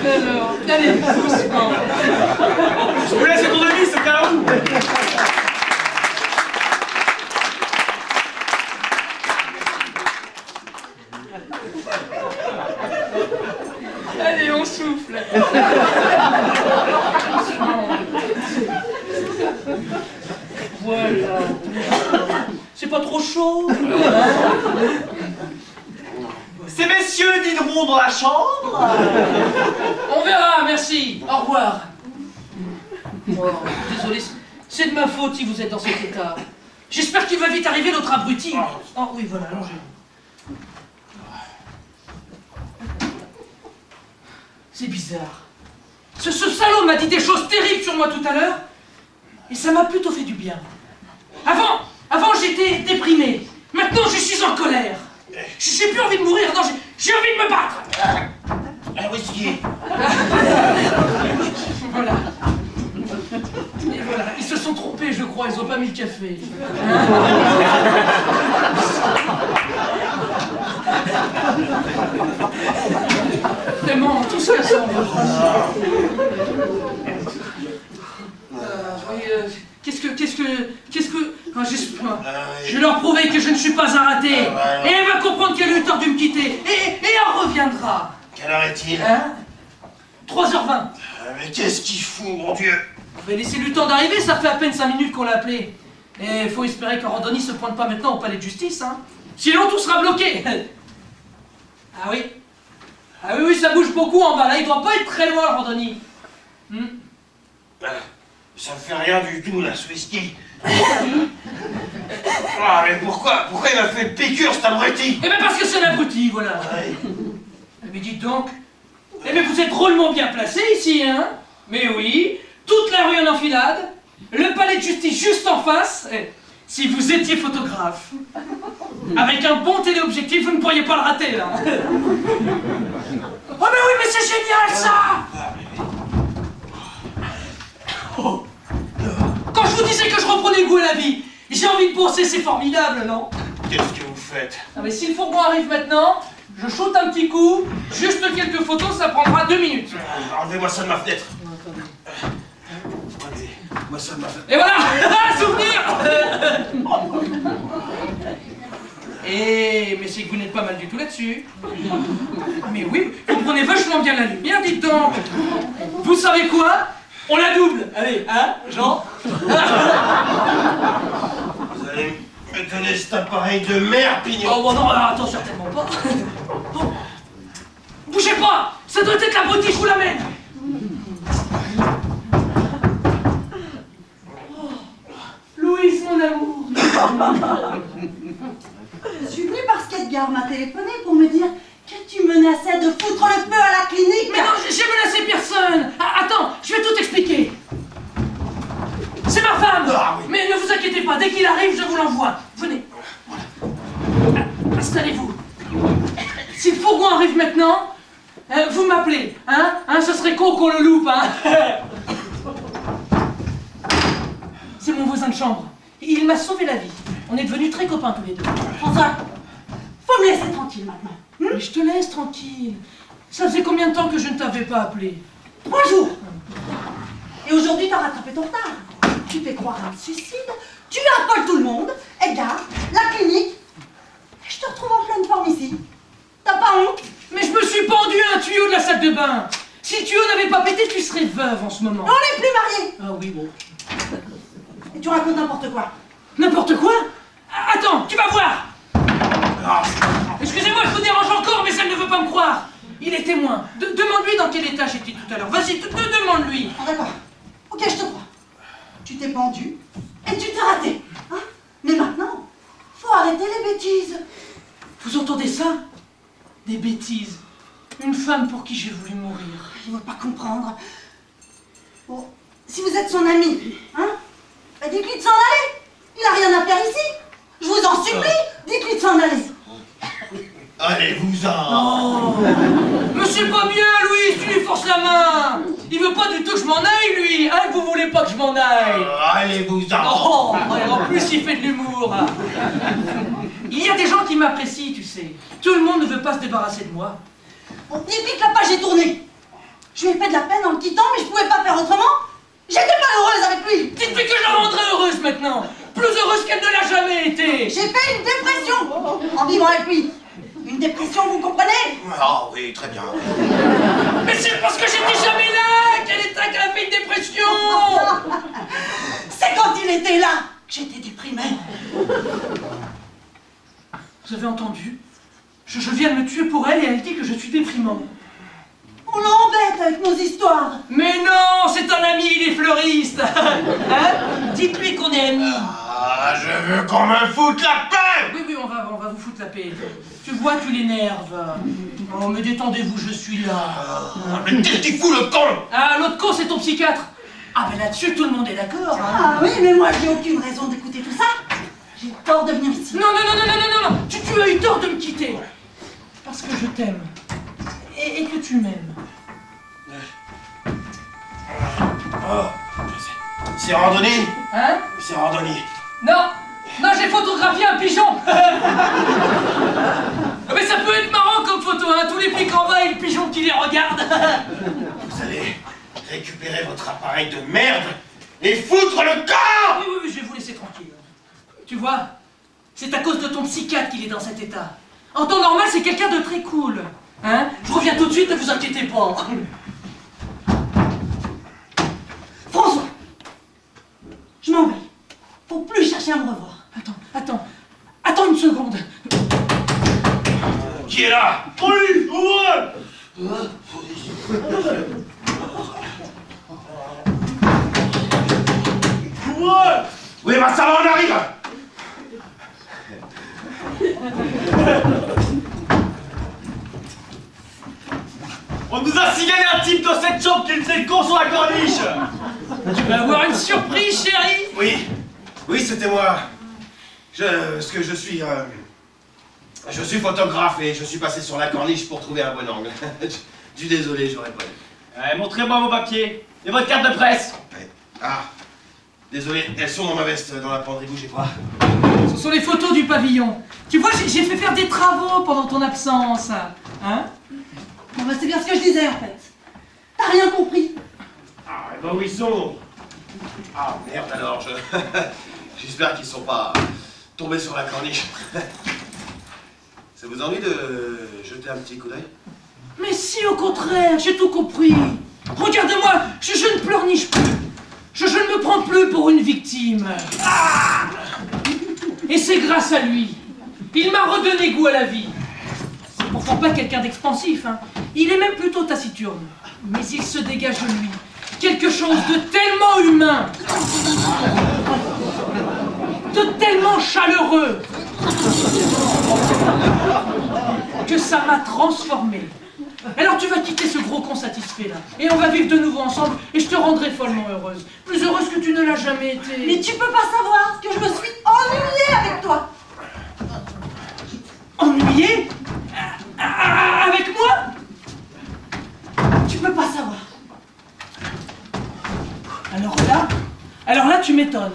Alors, allez, doucement. Je vous laisse le tournevis au cas où. Allez, on souffle. Voilà. C'est pas trop chaud? Ces messieurs dîneront dans la chambre. On verra, merci. Au revoir. Oh, désolé, c'est de ma faute si vous êtes dans cet état. J'espère qu'il va vite arriver l'autre abruti. Oh oui, voilà, allongez. C'est bizarre. Ce salaud m'a dit des choses terribles sur moi tout à l'heure, et ça m'a plutôt fait du bien. Avant j'étais déprimé. Maintenant je suis en colère. J'ai plus envie de mourir, non, j'ai envie de me battre. Un whisky. Voilà. Et voilà, ils se sont trompés, je crois, ils ont pas mis le café. Vraiment, tout ce que ça en va. Qu'est-ce que... Ah, je vais leur prouver que je ne suis pas un raté. Et elle va comprendre qu'elle a eu tort de me quitter. Et elle reviendra. Quelle heure est-il? Hein? 3h20. Mais qu'est-ce qu'il fout, mon Dieu? Laissez-lui le temps d'arriver, ça fait à peine 5 minutes qu'on l'a appelé. Et il faut espérer que Randoni se pointe pas maintenant au palais de justice, hein. Sinon tout sera bloqué. Ah oui. Ah oui, ça bouge beaucoup en bas, là, il doit pas être très loin, Randoni. Ça me fait rien du tout, là, ce whisky. Ah, mais pourquoi il m'a fait une piqûre, cet abruti? Eh ben parce que c'est un abruti, voilà. Ouais. Mais dites donc. Eh ben vous êtes drôlement bien placé ici, hein. Mais oui, toute la rue en enfilade, le palais de justice juste en face. Si vous étiez photographe, avec un bon téléobjectif, vous ne pourriez pas le rater, là. Oh mais oui, mais c'est génial, ça. Oh. Quand je vous disais que je reprenais goût à la vie, j'ai envie de penser, c'est formidable, non? Qu'est-ce que vous faites? Ah mais si le fourgon arrive maintenant, je shoot un petit coup, juste quelques photos, ça prendra 2 minutes. Enlevez-moi ça de ma fenêtre. Enlevez-moi ça de ma fenêtre. Et voilà. Souvenir. Mais c'est que vous n'êtes pas mal du tout là-dessus. Mais oui, vous prenez vachement bien la lumière, dites donc. Vous savez quoi? On la double. Allez, hein, Jean? Vous allez me donner cet appareil de merde, Pignon. Oh bon non, attends, certainement pas. Bon. Bougez pas. Ça doit être la boutique, je vous l'amène. Oh, Louise, mon amour. Je suis venue parce qu'Edgar m'a téléphoné pour me dire que tu menaçais de foutre le feu à la clinique. Mais non, j'ai menacé personne. Ah, attends, je vais tout expliquer. C'est ma femme. Ah, oui. Mais ne vous inquiétez pas, dès qu'il arrive, je vous l'envoie. Venez. Voilà. Installez-vous. Si le fourgon arrive maintenant, vous m'appelez, hein, ce serait con qu'on le loupe, hein. C'est mon voisin de chambre. Il m'a sauvé la vie. On est devenus très copains tous les deux. François, faut me laisser tranquille maintenant. Mais je te laisse tranquille. Ça faisait combien de temps que je ne t'avais pas appelé? 3 jours. Et aujourd'hui, t'as rattrapé ton retard. Tu fais croire à un suicide, tu affoles tout le monde, Edgar, la clinique. Et je te retrouve en pleine forme ici. T'as pas honte? Mais je me suis pendu à un tuyau de la salle de bain. Si le tuyau n'avait pas pété, tu serais veuve en ce moment. On n'est plus mariés. Ah oui, bon. Et tu racontes n'importe quoi. N'importe quoi? Attends, tu vas voir. Excusez-moi, je vous dérange encore, mais ça ne veut pas me croire. Il est témoin. Demande-lui dans quel état j'étais tout à l'heure. Vas-y, demande-lui. Ah d'accord. Ok, je te crois. Tu t'es pendu et tu t'es raté. Hein? Mais maintenant, faut arrêter les bêtises. Vous entendez ça? Des bêtises. Une femme pour qui j'ai voulu mourir. Il ne veut pas comprendre. Bon, si vous êtes son ami, hein, bah dites-lui de s'en aller. Il n'a rien à faire ici. Je vous en supplie, dites-lui de s'en aller. Allez-vous-en. Oh, mais c'est pas bien, Louis, tu lui forces la main. Il veut pas du tout que je m'en aille, lui. Hein, que vous voulez pas que je m'en aille. Allez-vous-en. Oh, et en plus, il fait de l'humour. Il y a des gens qui m'apprécient, tu sais. Tout le monde ne veut pas se débarrasser de moi. Bon, dites-lui que la page est tournée. Je lui ai fait de la peine en le quittant, mais je pouvais pas faire autrement. J'étais pas heureuse avec lui. Dites-lui que je la rendrai heureuse maintenant. Plus heureuse qu'elle ne l'a jamais été. J'ai fait une dépression en vivant avec lui. Une dépression, vous comprenez? Ah oui, très bien. Mais c'est parce que j'étais jamais là qu'elle a fait une dépression. C'est quand il était là que j'étais déprimée. Vous avez entendu? Je viens de me tuer pour elle et elle dit que je suis déprimant. On l'embête avec nos histoires. Mais non, c'est un ami, il est fleuriste. Hein? Dites-lui qu'on est amis. Ah, je veux qu'on me foute la paix. Oui, oui, on va vous foutre la paix. Tu vois, tu l'énerves. Oh, mais détendez-vous, je suis là. Ah, mais qu'est-ce qu'il fout le con? Ah, l'autre con, c'est ton psychiatre. Ah, ben là-dessus, tout le monde est d'accord. Hein. Ah oui, mais moi j'ai aucune raison d'écouter tout ça. J'ai tort de venir ici. Non, non, non, non, non, non, non, non. Tu as eu tort de me quitter. Parce que je t'aime. Et que tu m'aimes. Oh, c'est randonnée. Hein? C'est randonnée. Non, non, j'ai photographié un pigeon. Mais ça peut être marrant comme photo, hein. Tous les flics en bas et le pigeon qui les regarde. Vous allez récupérer votre appareil de merde et foutre le camp. Oui, oui, oui, je vais vous laisser tranquille. Tu vois, c'est à cause de ton psychiatre qu'il est dans cet état. En temps normal, c'est quelqu'un de très cool. Hein? Je reviens tout de suite, ne vous inquiétez pas. François, je m'en vais. Faut plus chercher à me revoir. Attends une seconde. Qui est là? Police, ouvrez! Ouvrez! Oui, bah ça va, on arrive. On nous a signalé un type dans cette chambre qui faisait le con sur la corniche! Tu vas avoir une surprise, chérie. Oui, c'était moi. Je suis photographe et je suis passé sur la corniche pour trouver un bon angle. Je suis désolé, j'aurais pas dû. Montrez-moi vos papiers et votre carte de presse! Ouais. Ah, désolé, elles sont dans ma veste, dans la penderie, bougez pas. Ce sont les photos du pavillon. Tu vois, j'ai fait faire des travaux pendant ton absence. Hein? Bon, bah, c'est bien ce que je disais en fait. T'as rien compris. Ah, bah où ils sont? Ah, merde alors, j'espère qu'ils sont pas tombés sur la corniche. Ça vous envie de jeter un petit coup d'œil? Mais si, au contraire, j'ai tout compris. Regarde-moi, je ne pleurniche plus. Je ne me prends plus pour une victime. Ah! Et c'est grâce à lui. Il m'a redonné goût à la vie. Enfin, pas quelqu'un d'expansif, hein. Il est même plutôt taciturne. Mais il se dégage de lui quelque chose de tellement humain, de tellement chaleureux, que ça m'a transformé. Alors tu vas quitter ce gros con satisfait là, et on va vivre de nouveau ensemble, et je te rendrai follement heureuse. Plus heureuse que tu ne l'as jamais été. Mais tu peux pas savoir que je me suis ennuyée avec toi. Ennuyée avec moi? Tu peux pas savoir. Alors là tu m'étonnes.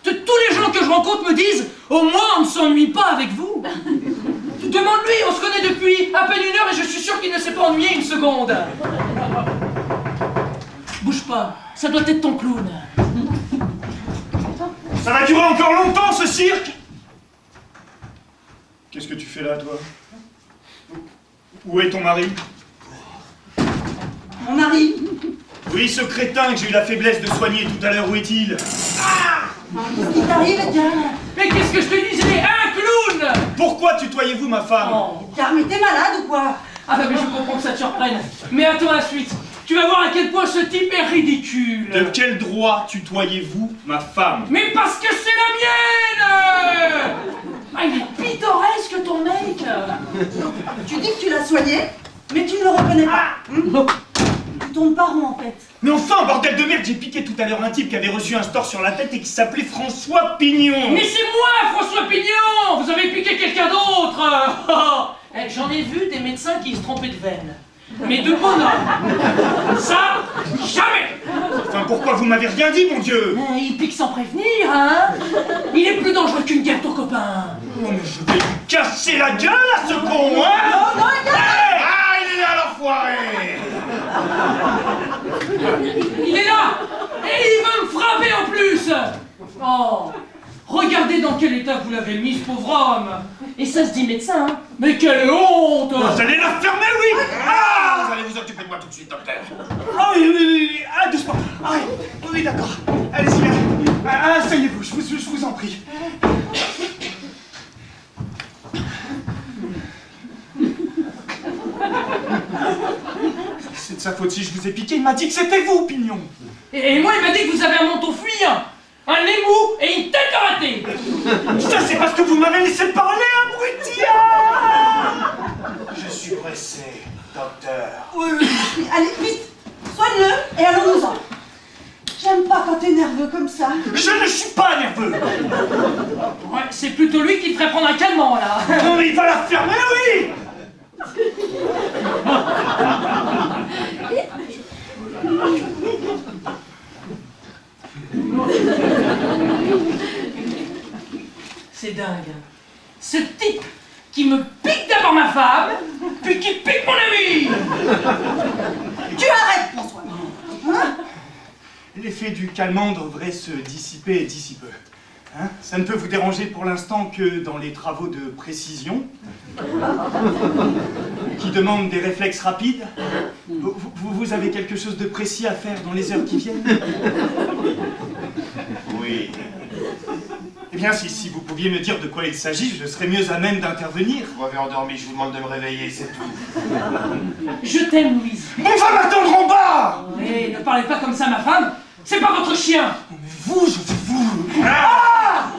Tous les gens que je rencontre me disent « Au moins on ne s'ennuie pas avec vous !» Demande-lui, on se connaît depuis à peine 1 heure et je suis sûr qu'il ne s'est pas ennuyé 1 seconde. Bouge pas, ça doit être ton clown. Ça va durer encore longtemps, ce cirque? Qu'est-ce que tu fais là, toi? Où est ton mari? Mon mari. Oui, ce crétin que j'ai eu la faiblesse de soigner tout à l'heure, où est-il? Qu'est-ce qui t'arrive, Edgar? Mais qu'est-ce que je te disais? Un clown! Pourquoi tutoyez-vous ma femme? Oh. Edgar, mais t'es malade ou quoi? Ah bah mais je comprends que ça te surprenne. Mais attends la suite. Tu vas voir à quel point ce type est ridicule. De quel droit tutoyez-vous ma femme? Mais parce que c'est la mienne! Ah, il est pittoresque ton mec! Tu dis que tu l'as soigné, mais tu ne le reconnais pas. Tu tournes pas rond en fait. Mais enfin, bordel de merde, j'ai piqué tout à l'heure un type qui avait reçu un store sur la tête et qui s'appelait François Pignon. Mais c'est moi, François Pignon! Vous avez piqué quelqu'un d'autre! Eh, j'en ai vu des médecins qui se trompaient de veine. Mais de bonhomme! Ça, jamais! Enfin, pourquoi vous m'avez rien dit, mon Dieu? Il pique sans prévenir, hein? Il est plus dangereux qu'une guerre, ton copain! Oh, mais je vais lui casser la gueule à ce con, hein? Non, Edgar! Ah, il est là, l'enfoiré! Il est là! Et il veut me frapper en plus! Oh! Regardez dans quel état vous l'avez mis, ce pauvre homme! Et ça se dit médecin, hein? Mais quelle honte! Vous allez la fermer, oui! Ah, vous allez vous occuper de moi tout de suite, docteur. Ah oui, ah, doucement. Ah oui, d'accord. Allez-y, asseyez-vous, je vous en prie. C'est de sa faute si je vous ai piqué, il m'a dit que c'était vous, Pignon. Et moi, il m'a dit que vous avez un menton fuyant, un nez mou et une tête de raté! Ça, c'est parce que vous m'avez laissé parler, abruti! Je suis pressé, docteur. Allez, vite! Soigne-le et allons-nous-en. J'aime pas quand t'es nerveux comme ça. Je ne suis pas nerveux! Ouais, c'est plutôt lui qui devrait prendre un calmant, là! Non, mais il va la fermer, oui! C'est dingue. Ce type qui me pique d'abord ma femme, puis qui pique mon ami! Tu arrêtes, François. Hein? L'effet du calmant devrait se dissiper d'ici peu. Hein? Ça ne peut vous déranger pour l'instant que dans les travaux de précision, qui demandent des réflexes rapides. Vous avez quelque chose de précis à faire dans les heures qui viennent? Oui. Eh bien, si vous pouviez me dire de quoi il s'agit, je serais mieux à même d'intervenir. Vous m'avez endormi, je vous demande de me réveiller, c'est tout. Je t'aime, Louise. On va m'attendre en bas! Et ne parlez pas comme ça, ma femme. C'est pas votre chien. Mais vous, je vous... Ah!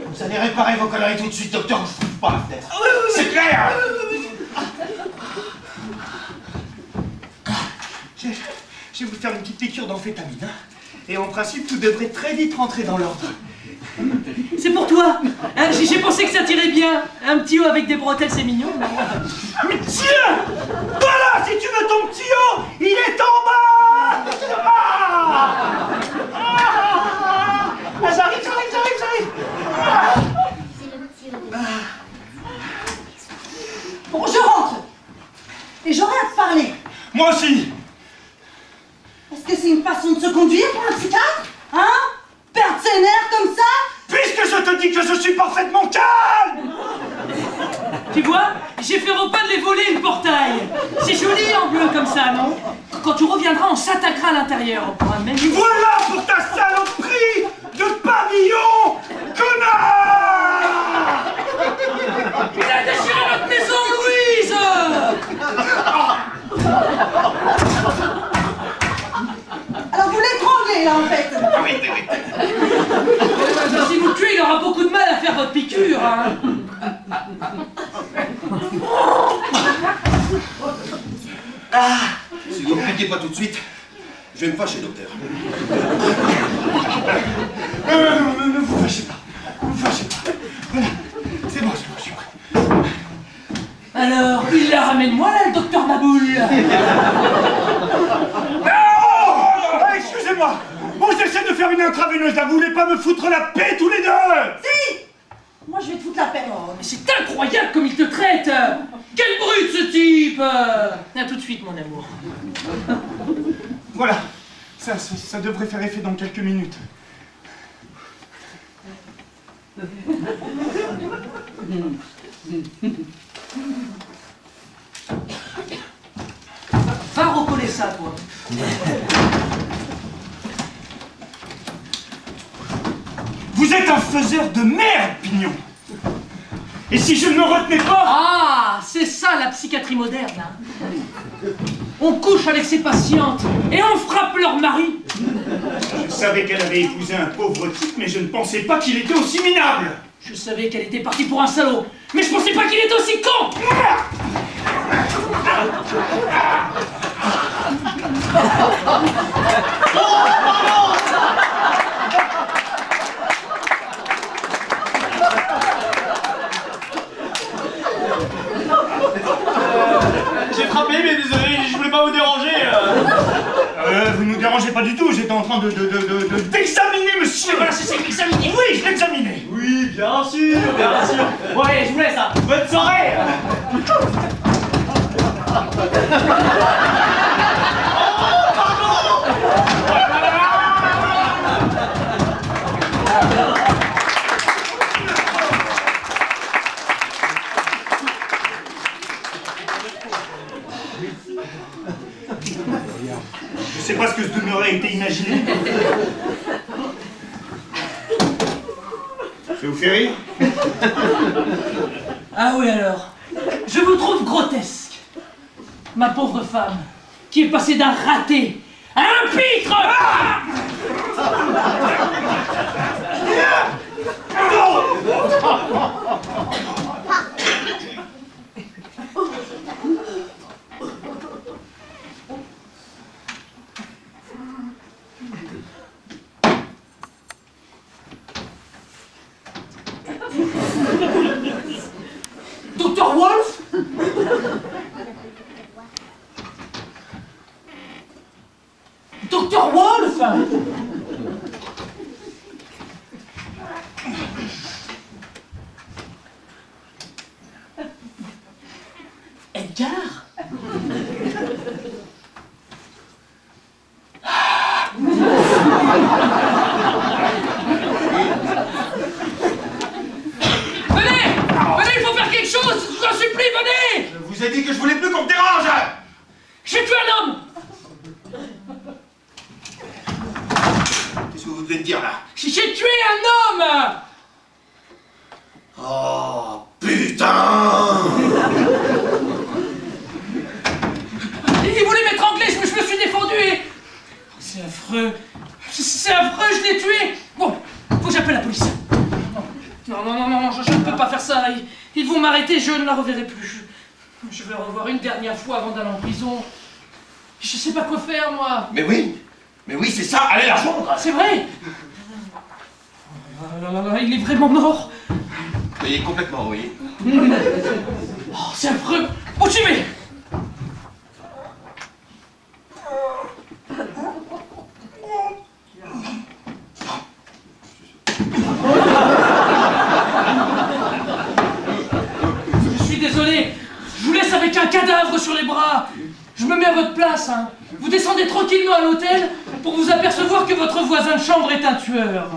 Vous allez réparer vos conneries tout de suite, docteur, je trouve pas la fenêtre. C'est clair! Je vais vous faire une petite piqûre d'amphétamine. Hein? Et en principe, tout devrait très vite rentrer dans l'ordre. C'est pour toi. Hein, j'ai pensé que ça tirait bien. Un petit haut avec des bretelles, c'est mignon. Mais tiens! Voilà, si tu veux ton petit haut, il est en bas! Ah! J'arrive! Ah! Bon, je rentre. Et j'aurai à te parler. Moi aussi! Est-ce que c'est une façon de se conduire pour un psychiatre? Hein? Perdre ses nerfs comme ça? Puisque je te dis que je suis parfaitement calme! Tu vois, j'ai fait repas de les voler le portail. C'est joli en bleu comme ça, non? Quand tu reviendras, on s'attaquera à l'intérieur. On pourra même... Voilà pour ta saloperie de pavillon, connard! Il a déchiré notre maison, Louise! là, en fait. Ah oui, oui, oui. Si vous le tuez, il aura beaucoup de mal à faire votre piqûre, hein. Si vous ne me piquez pas tout de suite, je vais me fâcher, docteur. Ne vous fâchez pas. Ne vous fâchez pas. Voilà. C'est bon, je suis prêt. Alors, il la ramène moi, là, le docteur Maboul. Oh, excusez-moi. Bon, j'essaie de faire une intraveineuse, là. Vous voulez pas me foutre la paix tous les deux? Si! Moi, je vais te foutre la paix. Oh, mais c'est incroyable comme il te traite. Quel brute, ce type. À tout de suite, mon amour. Voilà. Ça devrait faire effet dans quelques minutes. Va recoller ça, toi. Vous êtes un faiseur de merde, Pignon. Et si je ne me retenais pas... Ah, c'est ça la psychiatrie moderne. Hein. On couche avec ses patientes et on frappe leur mari. Je savais qu'elle avait épousé un pauvre type, mais je ne pensais pas qu'il était aussi minable. Je savais qu'elle était partie pour un salaud, mais je pensais pas qu'il était aussi con. J'ai frappé, mais désolé, je voulais pas vous déranger. Vous nous dérangez pas du tout, j'étais en train d'examiner monsieur. Voilà, c'est ça, examiner. Oui, je l'examinais. Oui, bien sûr, bien sûr. Bon, allez, je vous laisse, hein. Bonne soirée. Je sais pas ce que ce demeuré a été imaginé. Ça vous fait rire? Ah oui alors, je vous trouve grotesque. Ma pauvre femme, qui est passée d'un raté à un pitre. Ah Docteur Wolf? Docteur Wolf? Edgar? Venez! Venez, il faut faire quelque chose! Je vous en supplie, venez! Je vous ai dit que je voulais plus qu'on me dérange. J'ai tué un homme! Qu'est-ce que vous venez de dire là? J'ai tué un homme! Oh, putain! Il voulait m'étrangler, je me suis défendu et... C'est affreux. C'est affreux, je l'ai tué! Bon, faut que j'appelle la police. Non, je ne peux pas faire ça. Ils vont m'arrêter, je ne la reverrai plus. Je vais la revoir une dernière fois avant d'aller en prison. Je sais pas quoi faire, moi. Mais oui, c'est ça, allez la joindre! C'est vrai? Oh, il est vraiment mort. Il est complètement, oui. Oh, c'est affreux. Où tu vas? Je suis désolé. Je vous laisse avec un cadavre sur les bras. Je me mets à votre place, hein. Vous descendez tranquillement à l'hôtel pour vous apercevoir que votre voisin de chambre est un tueur.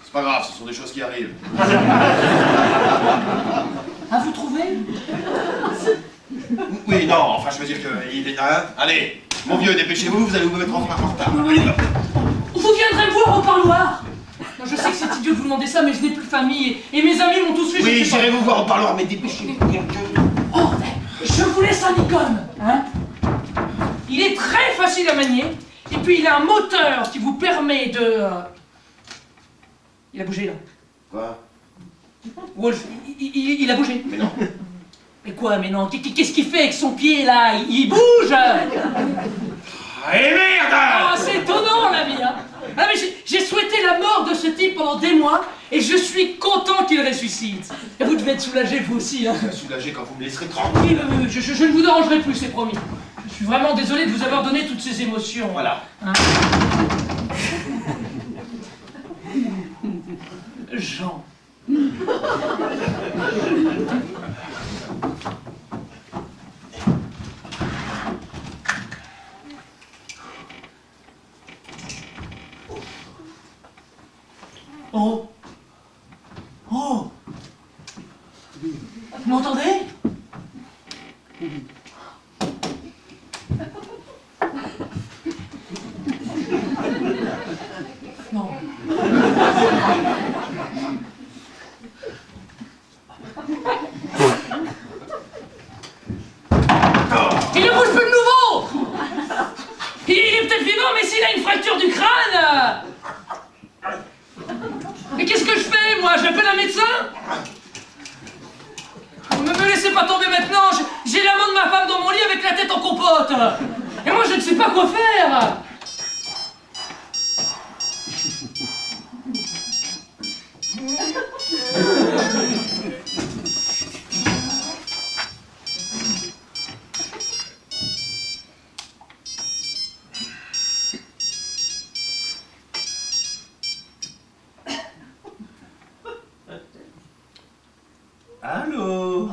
C'est pas grave, ce sont des choses qui arrivent. Ah, vous trouvez? Oui, non, enfin, je veux dire que... il est... Hein? Allez, mon vieux, dépêchez-vous, vous allez vous mettre en retard. Vous viendrez me voir au parloir. Je sais que c'est idiot de vous demander ça, mais je n'ai plus de famille et mes amis m'ont tous fait... Oui, j'irai vous voir au parloir, mais dépêchez-vous. Oh, je vous laisse un icône, hein. Il est très facile à manier. Et puis il a un moteur qui vous permet de... Il a bougé là. Quoi? Wolf, il a bougé. Mais non. Mais quoi, mais non? Qu'est-ce qu'il fait avec son pied là? Il bouge! Eh merde! Ah, c'est étonnant la vie, hein? Ah, mais j'ai souhaité la mort de ce type pendant des mois et je suis content qu'il ressuscite. Et vous devez être soulagé vous aussi, hein? Soulagé quand vous me laisserez tranquille. Oui, je ne vous dérangerai plus, c'est promis. Je suis vraiment désolé de vous avoir donné toutes ces émotions. Voilà. Hein? Jean. Oh. Oh. Vous m'entendez? Non. Il ne bouge plus de nouveau. Il est peut-être vivant, mais s'il a une fracture du crâne. Mais qu'est-ce que je fais, moi? J'appelle un médecin? Ne me laissez pas tomber maintenant. J'ai l'amant de ma femme dans mon lit avec la tête en compote. Et moi, je ne sais pas quoi faire. Allô?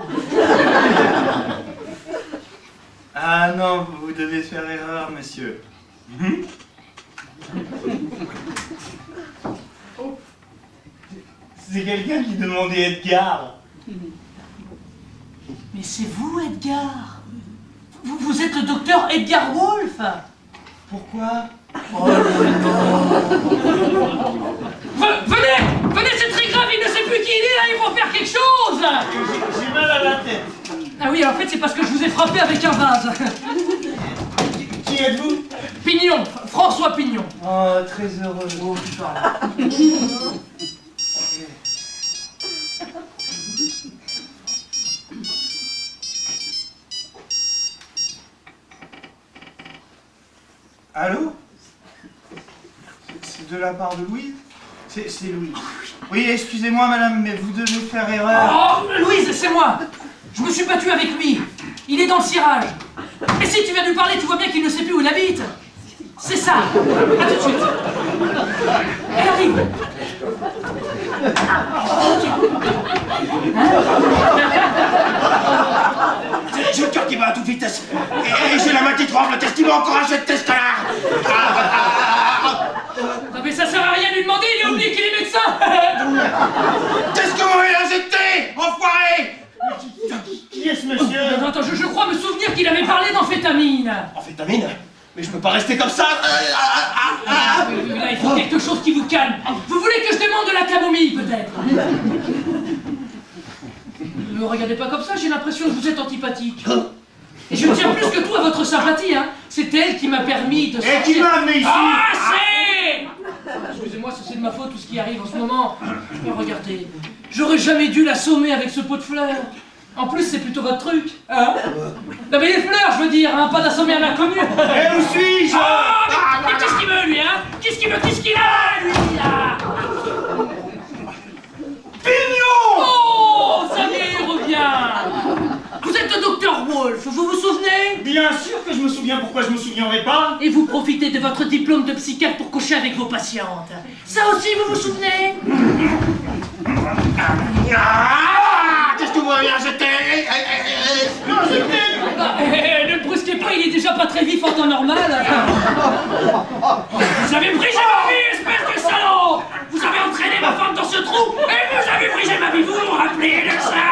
Ah non, vous devez faire erreur, monsieur. C'est quelqu'un qui demandait Edgar. Mais c'est vous, Edgar. Vous êtes le docteur Edgar Wolf. Pourquoi? Oh Venez, c'est très grave, il ne sait plus qui il est, là, il faut faire quelque chose. J'ai mal à la tête. Ah oui, en fait, c'est parce que je vous ai frappé avec un vase. Qui êtes-vous? Pignon, François Pignon. Oh, très heureux. Oh, putain. Allô? C'est de la part de Louise? C'est Louise. Oui, excusez-moi, madame, mais vous devez faire erreur. Oh, Louise, c'est moi. Je me suis battu avec lui. Il est dans le cirage. Et si tu viens lui parler, tu vois bien qu'il ne sait plus où il habite. C'est ça. À tout de suite. Elle arrive. J'ai le cœur qui bat à toute vitesse. Et j'ai la main qui tremble. Qu'est-ce qu'il m'a encore un jet de test, connard? Non mais ça sert à rien de lui demander, il a oublié qu'il est médecin. Qu'est-ce que vous m'avez injecté, enfoiré? Qui est ce monsieur? Attends, je crois me souvenir qu'il avait parlé d'amphétamine. Amphétamine? Mais je peux pas rester comme ça. Oui, là, il faut quelque chose qui vous calme. Vous voulez que je demande de la camomille, peut-être? Ne me regardez pas comme ça, j'ai l'impression que vous êtes antipathique. Et je tiens plus que tout à votre sympathie, hein. C'est elle qui m'a permis de Et qui m'a amené ici? Ah, c'est... Excusez-moi si c'est de ma faute tout ce qui arrive en ce moment. Mais regardez, j'aurais jamais dû l'assommer avec ce pot de fleurs. En plus, c'est plutôt votre truc, hein? Non mais les fleurs, je veux dire, hein, pas d'assommer un inconnu. Et où suis-je? Ah, mais qu'est-ce qu'il veut, lui, hein? Qu'est-ce qu'il a, lui, là? Pignon! Oh, ça y est, il revient. Vous êtes le docteur Wolf, vous vous souvenez? Bien sûr que je me souviens, pourquoi je me souviendrai pas? Et vous profitez de votre diplôme de psychiatre pour coucher avec vos patientes. Ça aussi, vous vous souvenez? Qu'est-ce que vous m'avez injecté? Ne le brusquez pas, il est déjà pas très vif en temps normal. Vous avez brisé ma vie, espèce de salaud! Vous avez entraîné ma femme dans ce trou et vous avez brisé ma vie, vous vous rappelez de ça?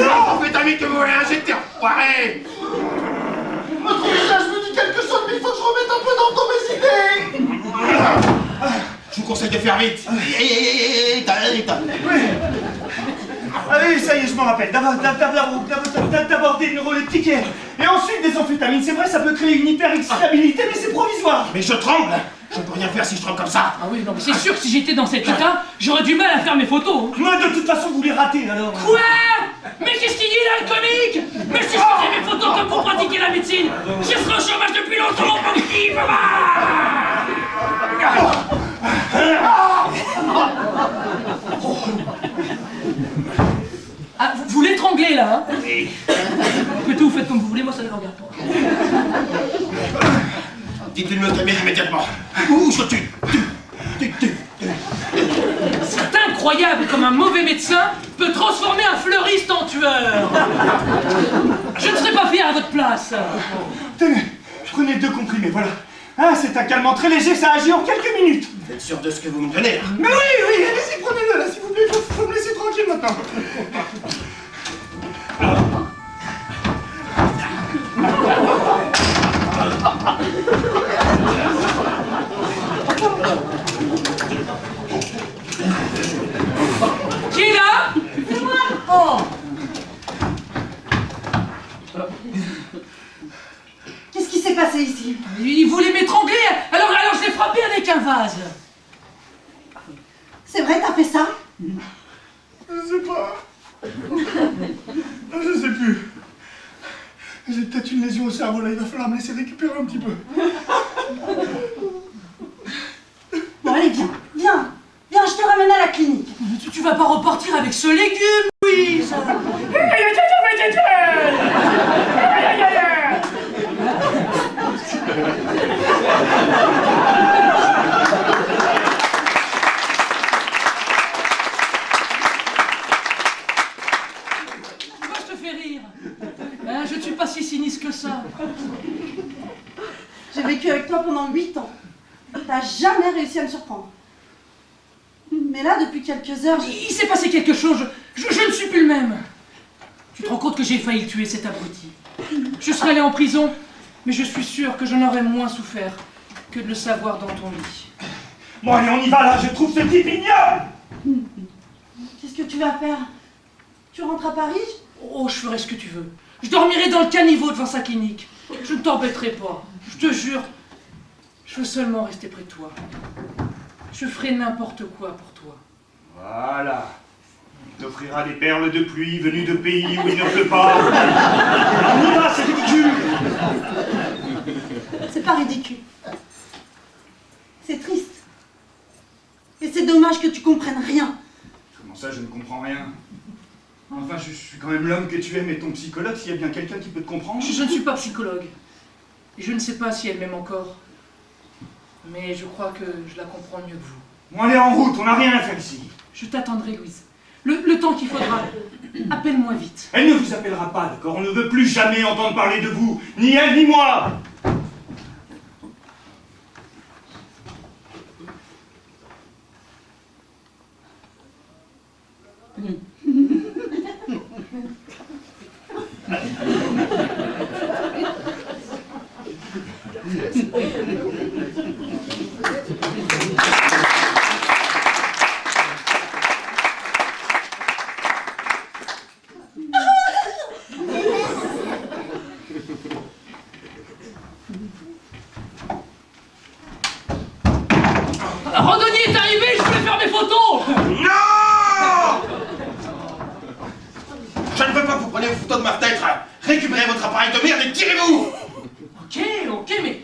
Non, amphétamine que vous m'avez injecté, enfoiré! Votre visage me dit quelque chose, mais il faut que je remette un peu d'ordre dans mes idées! Je vous conseille de faire vite! Ah oui, ça y est, je m'en rappelle. D'abord des neuroleptiques et ensuite des amphétamines. C'est vrai, ça peut créer une hyperexcitabilité, mais c'est provisoire. Mais je tremble. Je peux rien faire si je tremble comme ça. Ah oui, non, mais c'est sûr que si j'étais dans cet état, j'aurais du mal à faire mes photos. Moi, de toute façon, vous les ratez, alors. Quoi? Mais qu'est-ce qu'il dit là, le comique? Mais si je faisais mes photos comme vous pratiquez la médecine, je serais au chômage depuis longtemps, mon petit papa. Ah, vous l'étranglez là, hein? Oui. Écoutez, vous faites comme vous voulez, moi ça ne me regarde pas. Dites-lui de me calmer immédiatement. Ou je tue. C'est incroyable comme un mauvais médecin peut transformer un fleuriste en tueur. Je ne serais pas fier à votre place. Tenez, prenez 2 comprimés, voilà. Ah, c'est un calmant très léger, ça agit en quelques minutes. Vous êtes sûr de ce que vous me donnez là? Mais oui, allez-y, prenez-le là, s'il vous plaît, faut me laisser tranquille maintenant. Qui est là? C'est moi. Oh. Qu'est-ce qui s'est passé ici? Il voulait m'étrangler, alors je l'ai frappé avec un vase. C'est vrai, t'as fait ça? Je sais pas. Je sais plus. J'ai peut-être une lésion au cerveau là, il va falloir me laisser récupérer un petit peu. Bon, allez, viens, viens. Viens, je te ramène à la clinique. Tu vas pas repartir avec ce légume, Louise. Pourquoi je te fais rire? Hein, je ne suis pas si sinistre que ça. J'ai vécu avec toi pendant 8 ans. T'as jamais réussi à me surprendre. Mais là, depuis quelques heures, Il s'est passé quelque chose, je ne suis plus le même. Tu te rends compte que j'ai failli le tuer, cet abruti. Je serais allé en prison, mais je suis sûr que j'en aurais moins souffert que de le savoir dans ton lit. Bon allez, on y va là, je trouve ce type ignoble. Qu'est-ce que tu vas faire? Tu rentres à Paris? Oh, je ferai ce que tu veux. Je dormirai dans le caniveau devant sa clinique. Je ne t'embêterai pas. Je te jure. Je veux seulement rester près de toi. Je ferai n'importe quoi pour toi. Voilà. Il t'offrira des perles de pluie venues de pays où il ne pleut pas. On y va, c'est ridicule. C'est pas ridicule. C'est triste. Et c'est dommage que tu comprennes rien. Comment ça, je ne comprends rien? Enfin, je suis quand même l'homme que tu aimes et ton psychologue, s'il y a bien quelqu'un qui peut te comprendre. Je ne suis pas psychologue. Et je ne sais pas si elle m'aime encore. Mais je crois que je la comprends mieux que vous. Bon, allez, en route, on n'a rien à faire ici. Je t'attendrai, Louise. Le temps qu'il faudra. Appelle-moi vite. Elle ne vous appellera pas, d'accord? On ne veut plus jamais entendre parler de vous, ni elle ni moi. Randonnier est arrivé, je voulais faire mes photos. Non! Je ne veux pas que vous preniez vos photos de ma fenêtre. Récupérez votre appareil de merde et tirez-vous! Ok, mais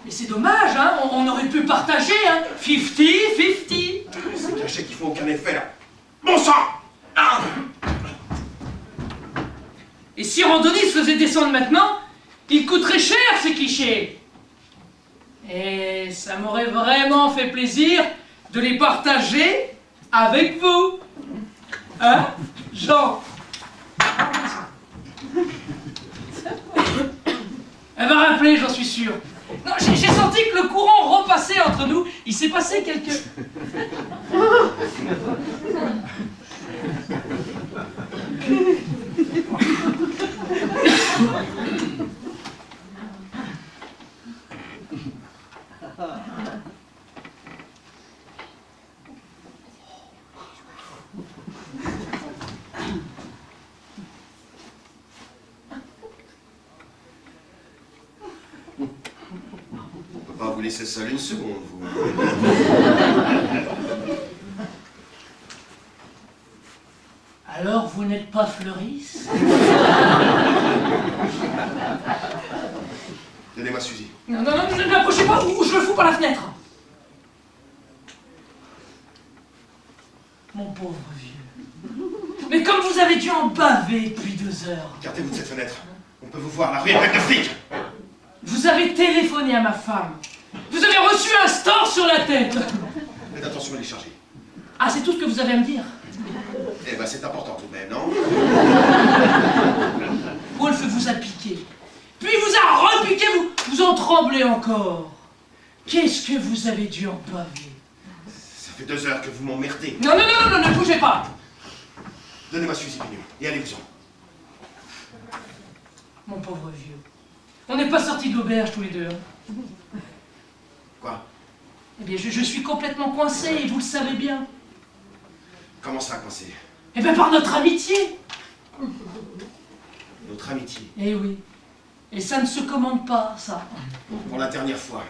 c'est dommage, hein. On aurait pu partager, hein. 50-50. Ces cachets qui font aucun effet là. Bon sang! Ah! Et si Randonnier se faisait descendre maintenant, il coûterait cher ces clichés. Et ça m'aurait vraiment fait plaisir de les partager avec vous. Hein, Jean? Elle va rappeler, j'en suis sûr. Non, j'ai senti que le courant repassait entre nous. Il s'est passé quelque... vous laisser seul une seconde, vous. Alors, vous n'êtes pas fleuriste? Donnez-moi Suzy. Non, non, non, ne m'approchez pas ou je le fous par la fenêtre. Mon pauvre vieux. Mais comme vous avez dû en baver depuis 2 heures. Gardez-vous de cette fenêtre. On peut vous voir, la rue est pleine de flics. Vous avez téléphoné à ma femme. Vous avez reçu un store sur la tête. Faites attention, elle est chargée. Ah, c'est tout ce que vous avez à me dire? Eh ben, c'est important tout de même, non? Wolf vous a piqué. Puis vous a repiqué, vous en tremblez encore. Qu'est-ce que vous avez dû en baver? Ça fait 2 heures que vous m'emmerdez. Non, non, non, non, ne bougez pas. Donnez-moi Suzy Pignon, et allez-vous-en. Mon pauvre vieux. On n'est pas sortis de l'auberge tous les deux. Hein. Quoi? Eh bien, je suis complètement coincé et vous le savez bien. Comment ça, coincé? Eh bien, par notre amitié. Notre amitié. Eh oui. Et ça ne se commande pas, ça. Pour la dernière fois.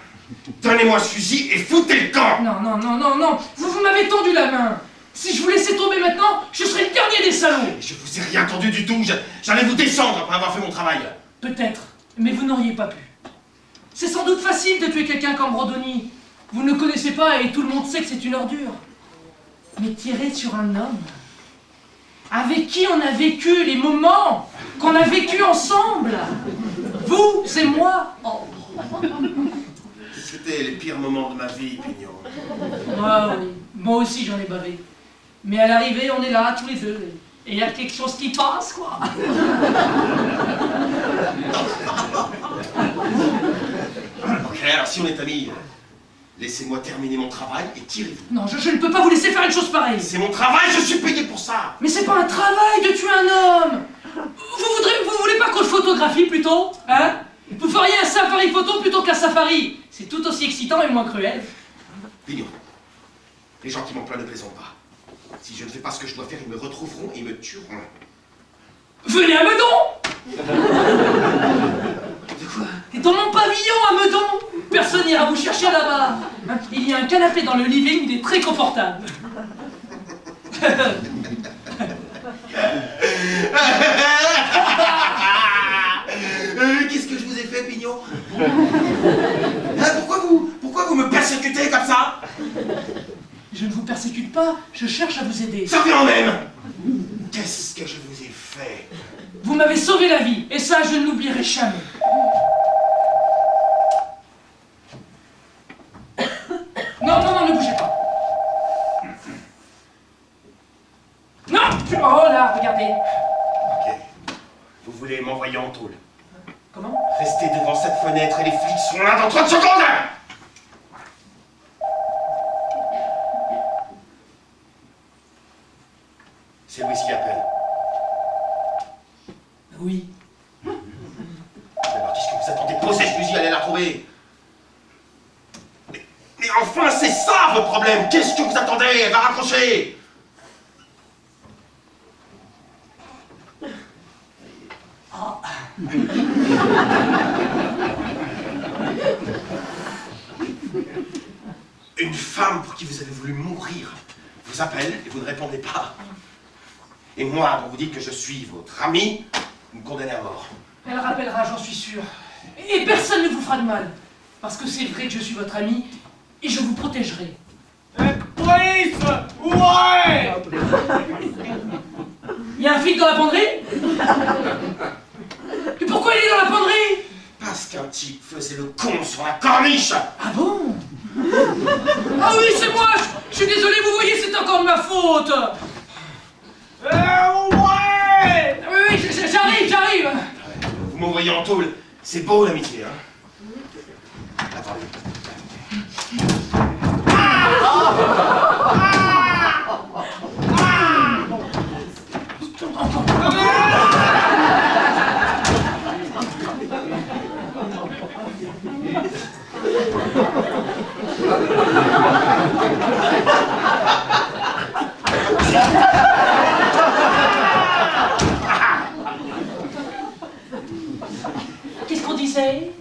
Donnez-moi Suzy et foutez le camp! Non, non, non, non, non. Vous m'avez tendu la main. Si je vous laissais tomber maintenant, je serais le dernier des salauds. Et je vous ai rien entendu du tout. J'allais vous descendre après avoir fait mon travail. Peut-être, mais vous n'auriez pas pu. C'est sans doute facile de tuer quelqu'un comme Rodoni. Vous ne le connaissez pas et tout le monde sait que c'est une ordure. Mais tirer sur un homme avec qui on a vécu les moments qu'on a vécu ensemble. Vous, c'est moi. Oh. C'était les pires moments de ma vie, Pignon. Ah oui, moi aussi j'en ai bavé. Mais à l'arrivée, on est là, tous les deux. Et il y a quelque chose qui passe, quoi. Ok, alors si on est amis, laissez-moi terminer mon travail et tirez-vous. Non, je ne peux pas vous laisser faire une chose pareille. C'est mon travail, je suis payé pour ça. Mais c'est pas un travail de tuer un homme. Vous voulez pas qu'on le photographie plutôt? Hein? Vous feriez un safari photo plutôt qu'un safari. C'est tout aussi excitant et moins cruel. Pignon, les gens qui m'emploient ne plaisantent pas. Si je ne fais pas ce que je dois faire, ils me retrouveront et me tueront. Venez à Meudon. De quoi? Et dans mon pavillon à Meudon. Personne n'ira vous chercher là-bas. Il y a un canapé dans le living, il est très confortable. Qu'est-ce que je vous ai fait, Pignon? Pourquoi vous me persécutez comme ça? Je ne vous persécute pas, je cherche à vous aider. Ça revient en même. Qu'est-ce que je vous ai fait? Vous m'avez sauvé la vie, et ça, je ne l'oublierai jamais. Non, non, non, ne bougez pas. Non! Oh là, regardez. Ok. Vous voulez m'envoyer en tôle? Comment? Restez devant cette fenêtre et les flics sont là dans 30 secondes! C'est Louis qui appelle. Oui. Alors, qu'est-ce que vous attendez? Posez ce fusil, allez la retrouver. Mais enfin, c'est ça votre problème! Qu'est-ce que vous attendez? Elle va raccrocher! Une femme pour qui vous avez voulu mourir vous appelle et vous ne répondez pas. Et moi, dont vous dites que je suis votre ami, vous me condamnez à mort. Elle rappellera, j'en suis sûr. Et personne ne vous fera de mal. Parce que c'est vrai que je suis votre ami, et je vous protégerai. Police! Ouais! Il y a un flic dans la penderie? Et pourquoi il est dans la penderie? Parce qu'un type faisait le con sur la corniche! Ah bon? Ah oui, c'est moi! Je suis désolé, vous voyez, c'est encore de ma faute! Ouais! Oui, oui, j'arrive! Vous m'envoyez en tôle. C'est beau l'amitié, hein? Attendez. Qu'est-ce qu'on disait?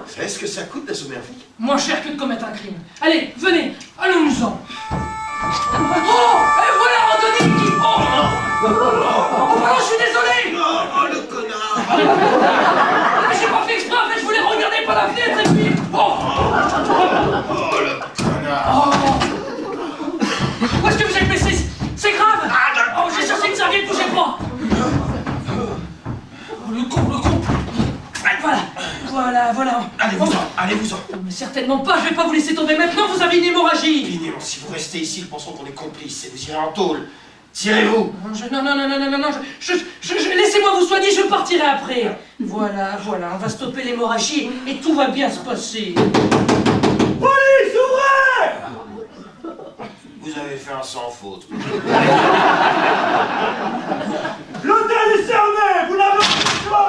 C'est Est-ce que ça coûte d'assommer un flic? Moins cher que de commettre un crime. Allez, venez, allons-nous-en. Oh, et voilà Anthony qui... Oh, pardon, je suis désolé. Oh, le connard! Mais j'ai pas fait exprès, en fait, je voulais regarder par la fenêtre et puis... Oh, Le connard! où est-ce que vous êtes blessé? C'est grave. Oh, j'ai cherché une serviette, bougez pas. Oh, le con. Voilà. Allez-vous-en! Mais certainement pas, je vais pas vous laisser tomber maintenant, vous avez une hémorragie. Pignon, si vous restez ici, nous pensons qu'on est complices et vous irez en tôle. Tirez-vous! Non, laissez-moi vous soigner, je partirai après. Voilà, on va stopper l'hémorragie et tout va bien se passer. Police, ouvrez! Vous avez fait un sans faute. L'hôtel est cerné, vous n'avez pas le choix.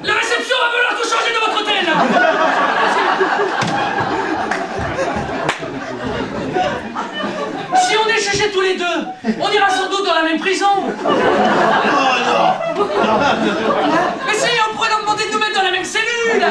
La réception va vouloir tout changer de votre hôtel là. Si on est jugés tous les deux, on ira sans doute dans la même prison. Mais si, on pourrait leur demander de nous mettre dans la même cellule.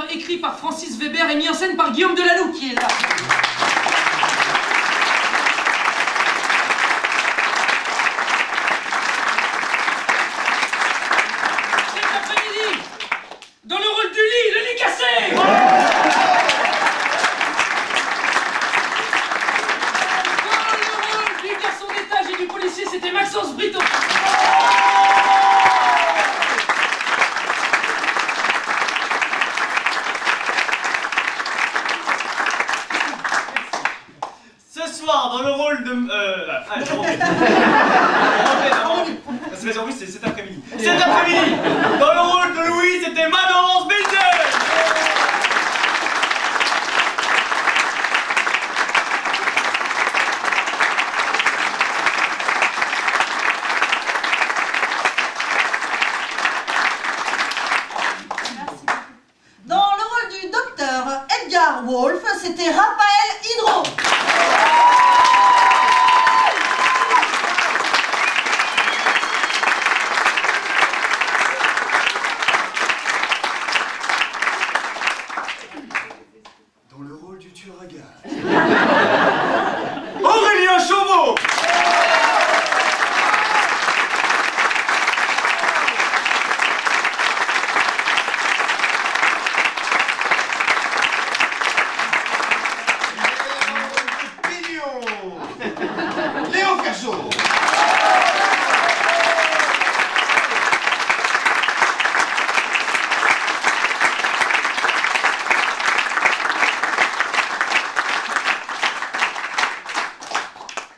Écrit par Francis Weber et mis en scène par Guillaume Delalou qui est là. Cet après-midi, dans le rôle du lit, le lit cassé. Dans le rôle du garçon d'étage et du policier, c'était Maxence Brito. Dans le rôle de... je refais. C'est en plus, c'est cet après-midi. Cet après-midi, dans le rôle de Louis, c'était Manon Bilder. Dans le rôle du docteur Edgar Wolf, c'était Raphaël Hydro. Dans le rôle du tueur à gages. Aurélien Chauveau. Pignon! Léo Ferjot!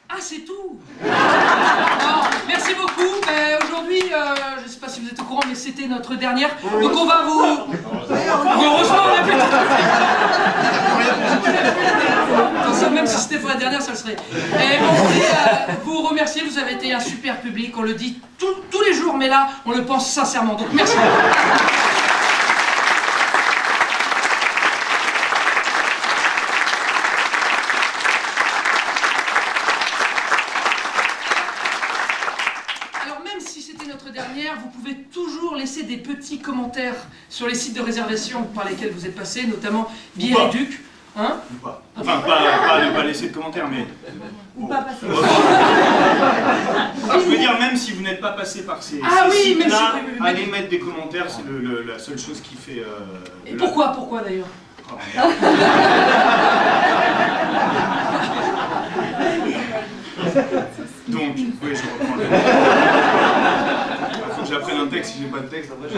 Ah, c'est tout. Merci beaucoup. Aujourd'hui, je sais pas si vous êtes au courant, mais c'était notre dernière. Donc on va vous... Heureusement, on a plus... Attention, même si c'était pour la dernière, ça le serait. Et bon, on voulait vous remercier. Vous avez été un super public. On le dit tous les jours, mais là, on le pense sincèrement. Donc merci. derrière, vous pouvez toujours laisser des petits commentaires sur les sites de réservation par lesquels vous êtes passé, notamment Billet pas. Duc. Hein? Ou pas. Enfin, pas ne pas laisser de commentaires, mais... Ou pas passer. Je veux dire, même si vous n'êtes pas passé par ces Ah oui, sites-là, même si- mais- allez mettre des commentaires, c'est la seule chose qui fait... Et pourquoi d'ailleurs? Oh, merde. Donc, oui, je reprends le... Faut que j'apprenne un texte si j'ai pas de texte, après je...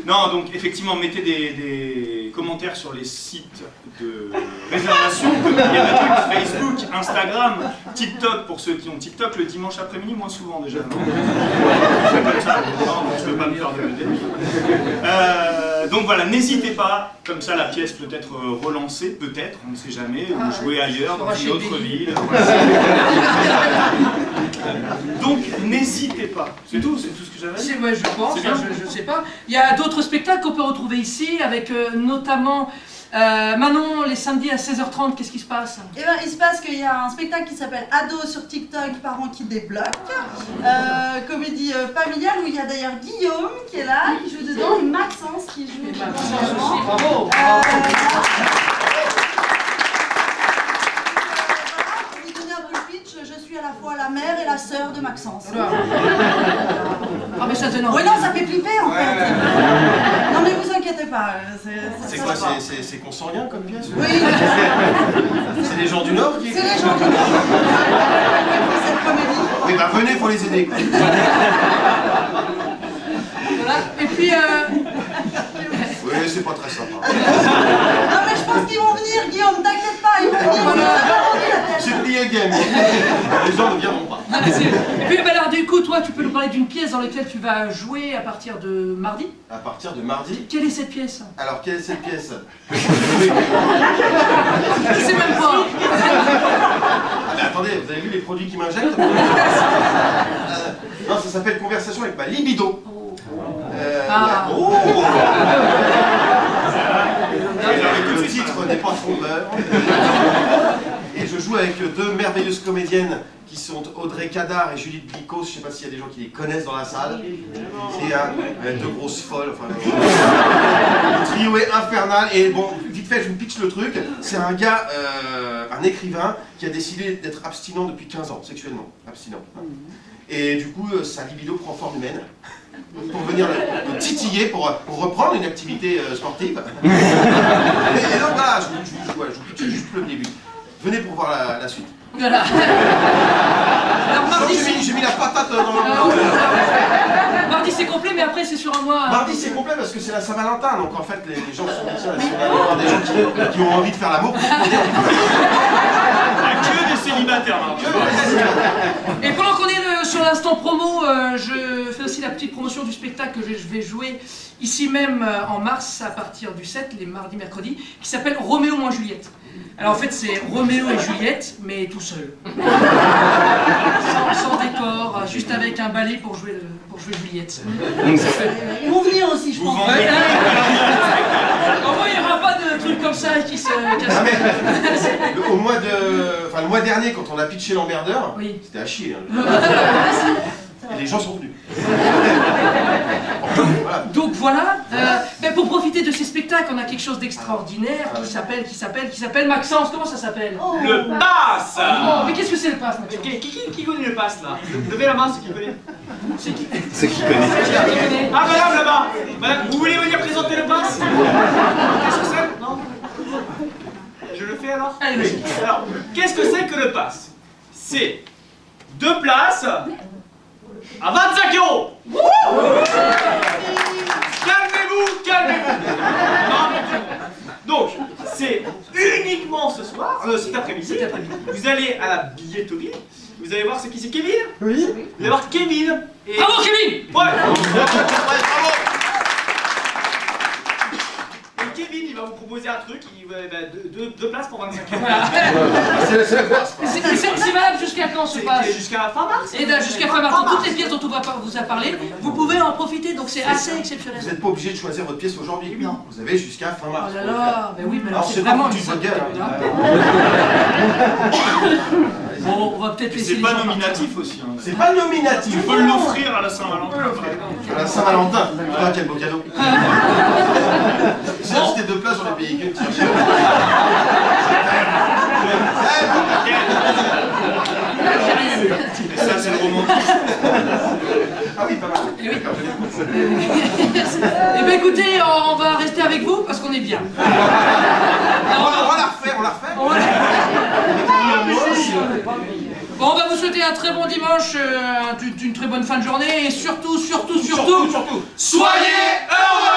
Non, donc effectivement, mettez des commentaires sur les sites de réservation. Il y a des trucs, Facebook, Instagram, TikTok, pour ceux qui ont TikTok, le dimanche après-midi, moins souvent déjà. Non, j'appelle ça, non, je peux pas me faire de donc voilà, n'hésitez pas, comme ça la pièce peut être relancée, peut-être, on ne sait jamais, ou jouer ailleurs, dans une autre ville. Donc n'hésitez pas, c'est tout ce que j'avais à dire. Ouais, je pense, C'est bien. je sais pas. Il y a d'autres spectacles qu'on peut retrouver ici, avec notamment Manon, les samedis à 16h30, qu'est-ce qui se passe? Eh ben, il se passe qu'il y a un spectacle qui s'appelle Ado sur TikTok, parents qui débloquent. Comédie familiale où il y a d'ailleurs Guillaume qui est là, qui joue dedans, et Maxence qui joue dedans. également. Bravo! Pour vous donner un peu le pitch, je suis à la fois la mère et la sœur de Maxence. Ah mais ça te donne Oui, envie. non, ça fait flipper en fait. Non mais vous inquiétez pas. C'est quoi, c'est consanguin comme pièce? Oui, C'est les gens du Nord qui... c'est les gens qui font cette comédie. Oui, bah venez, faut les aider. Voilà. Et puis, Oui, c'est pas très sympa. Non mais je pense qu'ils vont venir, Guillaume, t'inquiète pas, ils vont venir. On a pas vendu la pièce. J'ai plié le game. Les gens ne viendront pas. et puis bah, alors, du coup, toi, tu peux nous parler d'une pièce dans laquelle tu vas jouer à partir de mardi. À partir de mardi. Quelle est cette pièce? Alors, quelle est cette pièce? Je sais même pas. Ah mais attendez, vous avez vu les produits qui m'injectent Non, ça s'appelle Conversation avec ma libido. Ah. Ouais. Oh le titre n'est pas trompeur. Et je joue avec deux merveilleuses comédiennes qui sont Audrey Cadar et Julie Blicos. Je sais pas s'il y a des gens qui les connaissent dans la salle. C'est deux grosses folles. Enfin, le trio est infernal. Et bon, vite fait, je vous pitch le truc. C'est un gars, un écrivain, qui a décidé d'être abstinent depuis 15 ans, sexuellement. Abstinent. Et du coup, sa libido prend forme humaine. Pour venir le titiller, pour reprendre une activité sportive. Et donc voilà, je vous pitch juste le début. Venez pour voir la suite. Voilà. Alors mardi, J'ai mis la patate dans le... mardi c'est complet, mais après c'est sur un mois. Mardi c'est complet parce que c'est la Saint-Valentin, donc en fait les gens sont là, si on va voir des gens qui ont envie de faire l'amour, Il n'y a que des célibataires, Marc. Et pendant qu'on est sur l'instant promo, je fais aussi la petite promotion du spectacle que je vais jouer ici même en mars à partir du 7, les mardis, mercredis, qui s'appelle Roméo moins Juliette. Alors en fait c'est Roméo et Juliette, mais tout seul. Sans décor, juste avec un ballet pour jouer Juliette. Ils vont venir aussi, je Vous pense. vendez Au moins il n'y aura pas de trucs comme ça qui se cassent. Ah, mais, le mois dernier, quand on a pitché l'emmerdeur, Oui. c'était à chier. Hein. Et les gens sont venus. Voilà. Donc voilà, ben, pour profiter de ces spectacles, on a quelque chose d'extraordinaire qui s'appelle Maxence. Comment ça s'appelle? Oh. Le pass. Oh, mais qu'est-ce que c'est le pass, Maxence? Qui connaît le pass là? Levez la main ceux qui connaissent. C'est qui? C'est qui connaît. Qui connaît? Ah madame là-bas. Madame, vous voulez venir présenter le pass? Qu'est-ce que c'est? Non? Je le fais alors? Allez, vas-y. Alors, qu'est-ce que c'est que le pass? C'est 2 places à 25 €. Calmez-vous, calmez-vous. Non. Donc, c'est uniquement ce soir, cet après-midi. Vous allez à la billetterie. Vous allez voir c'est qui, c'est Kevin? Oui. Vous allez voir Kevin. Et... Bravo, Kevin! Ouais. Et Kevin, il va vous proposer un truc, deux places pour 25 €. Voilà. C'est la classe. C'est valable jusqu'à quand ce pass? C'est jusqu'à fin mars. Et là, jusqu'à fin mars, toutes les pièces dont on vous a parlé, vous pouvez en profiter, donc c'est assez exceptionnel. Vous n'êtes pas obligé de choisir votre pièce aujourd'hui. Non. Vous avez jusqu'à fin mars. Oh là pour le faire. là, mais oui, mais alors Alors c'est c'est vraiment pas foutu de votre gueule. hein. Allez-y. Bon, on va peut-être Et laisser c'est les pas gens nominatif aussi. Hein. C'est pas nominatif. Tu peux l'offrir à la Saint-Valentin. À la Saint-Valentin. Putain, quel beau cadeau. J'ai acheté 2 places sur les véhicules. Et ça, c'est le romantisme. Ah oui, pas mal. Eh oui. Eh bien écoutez, on va rester avec vous parce qu'on est bien. On va la refaire, on la refait. Bon, on va vous souhaiter un très bon dimanche, une très bonne fin de journée et surtout, Surtout, soyez heureux!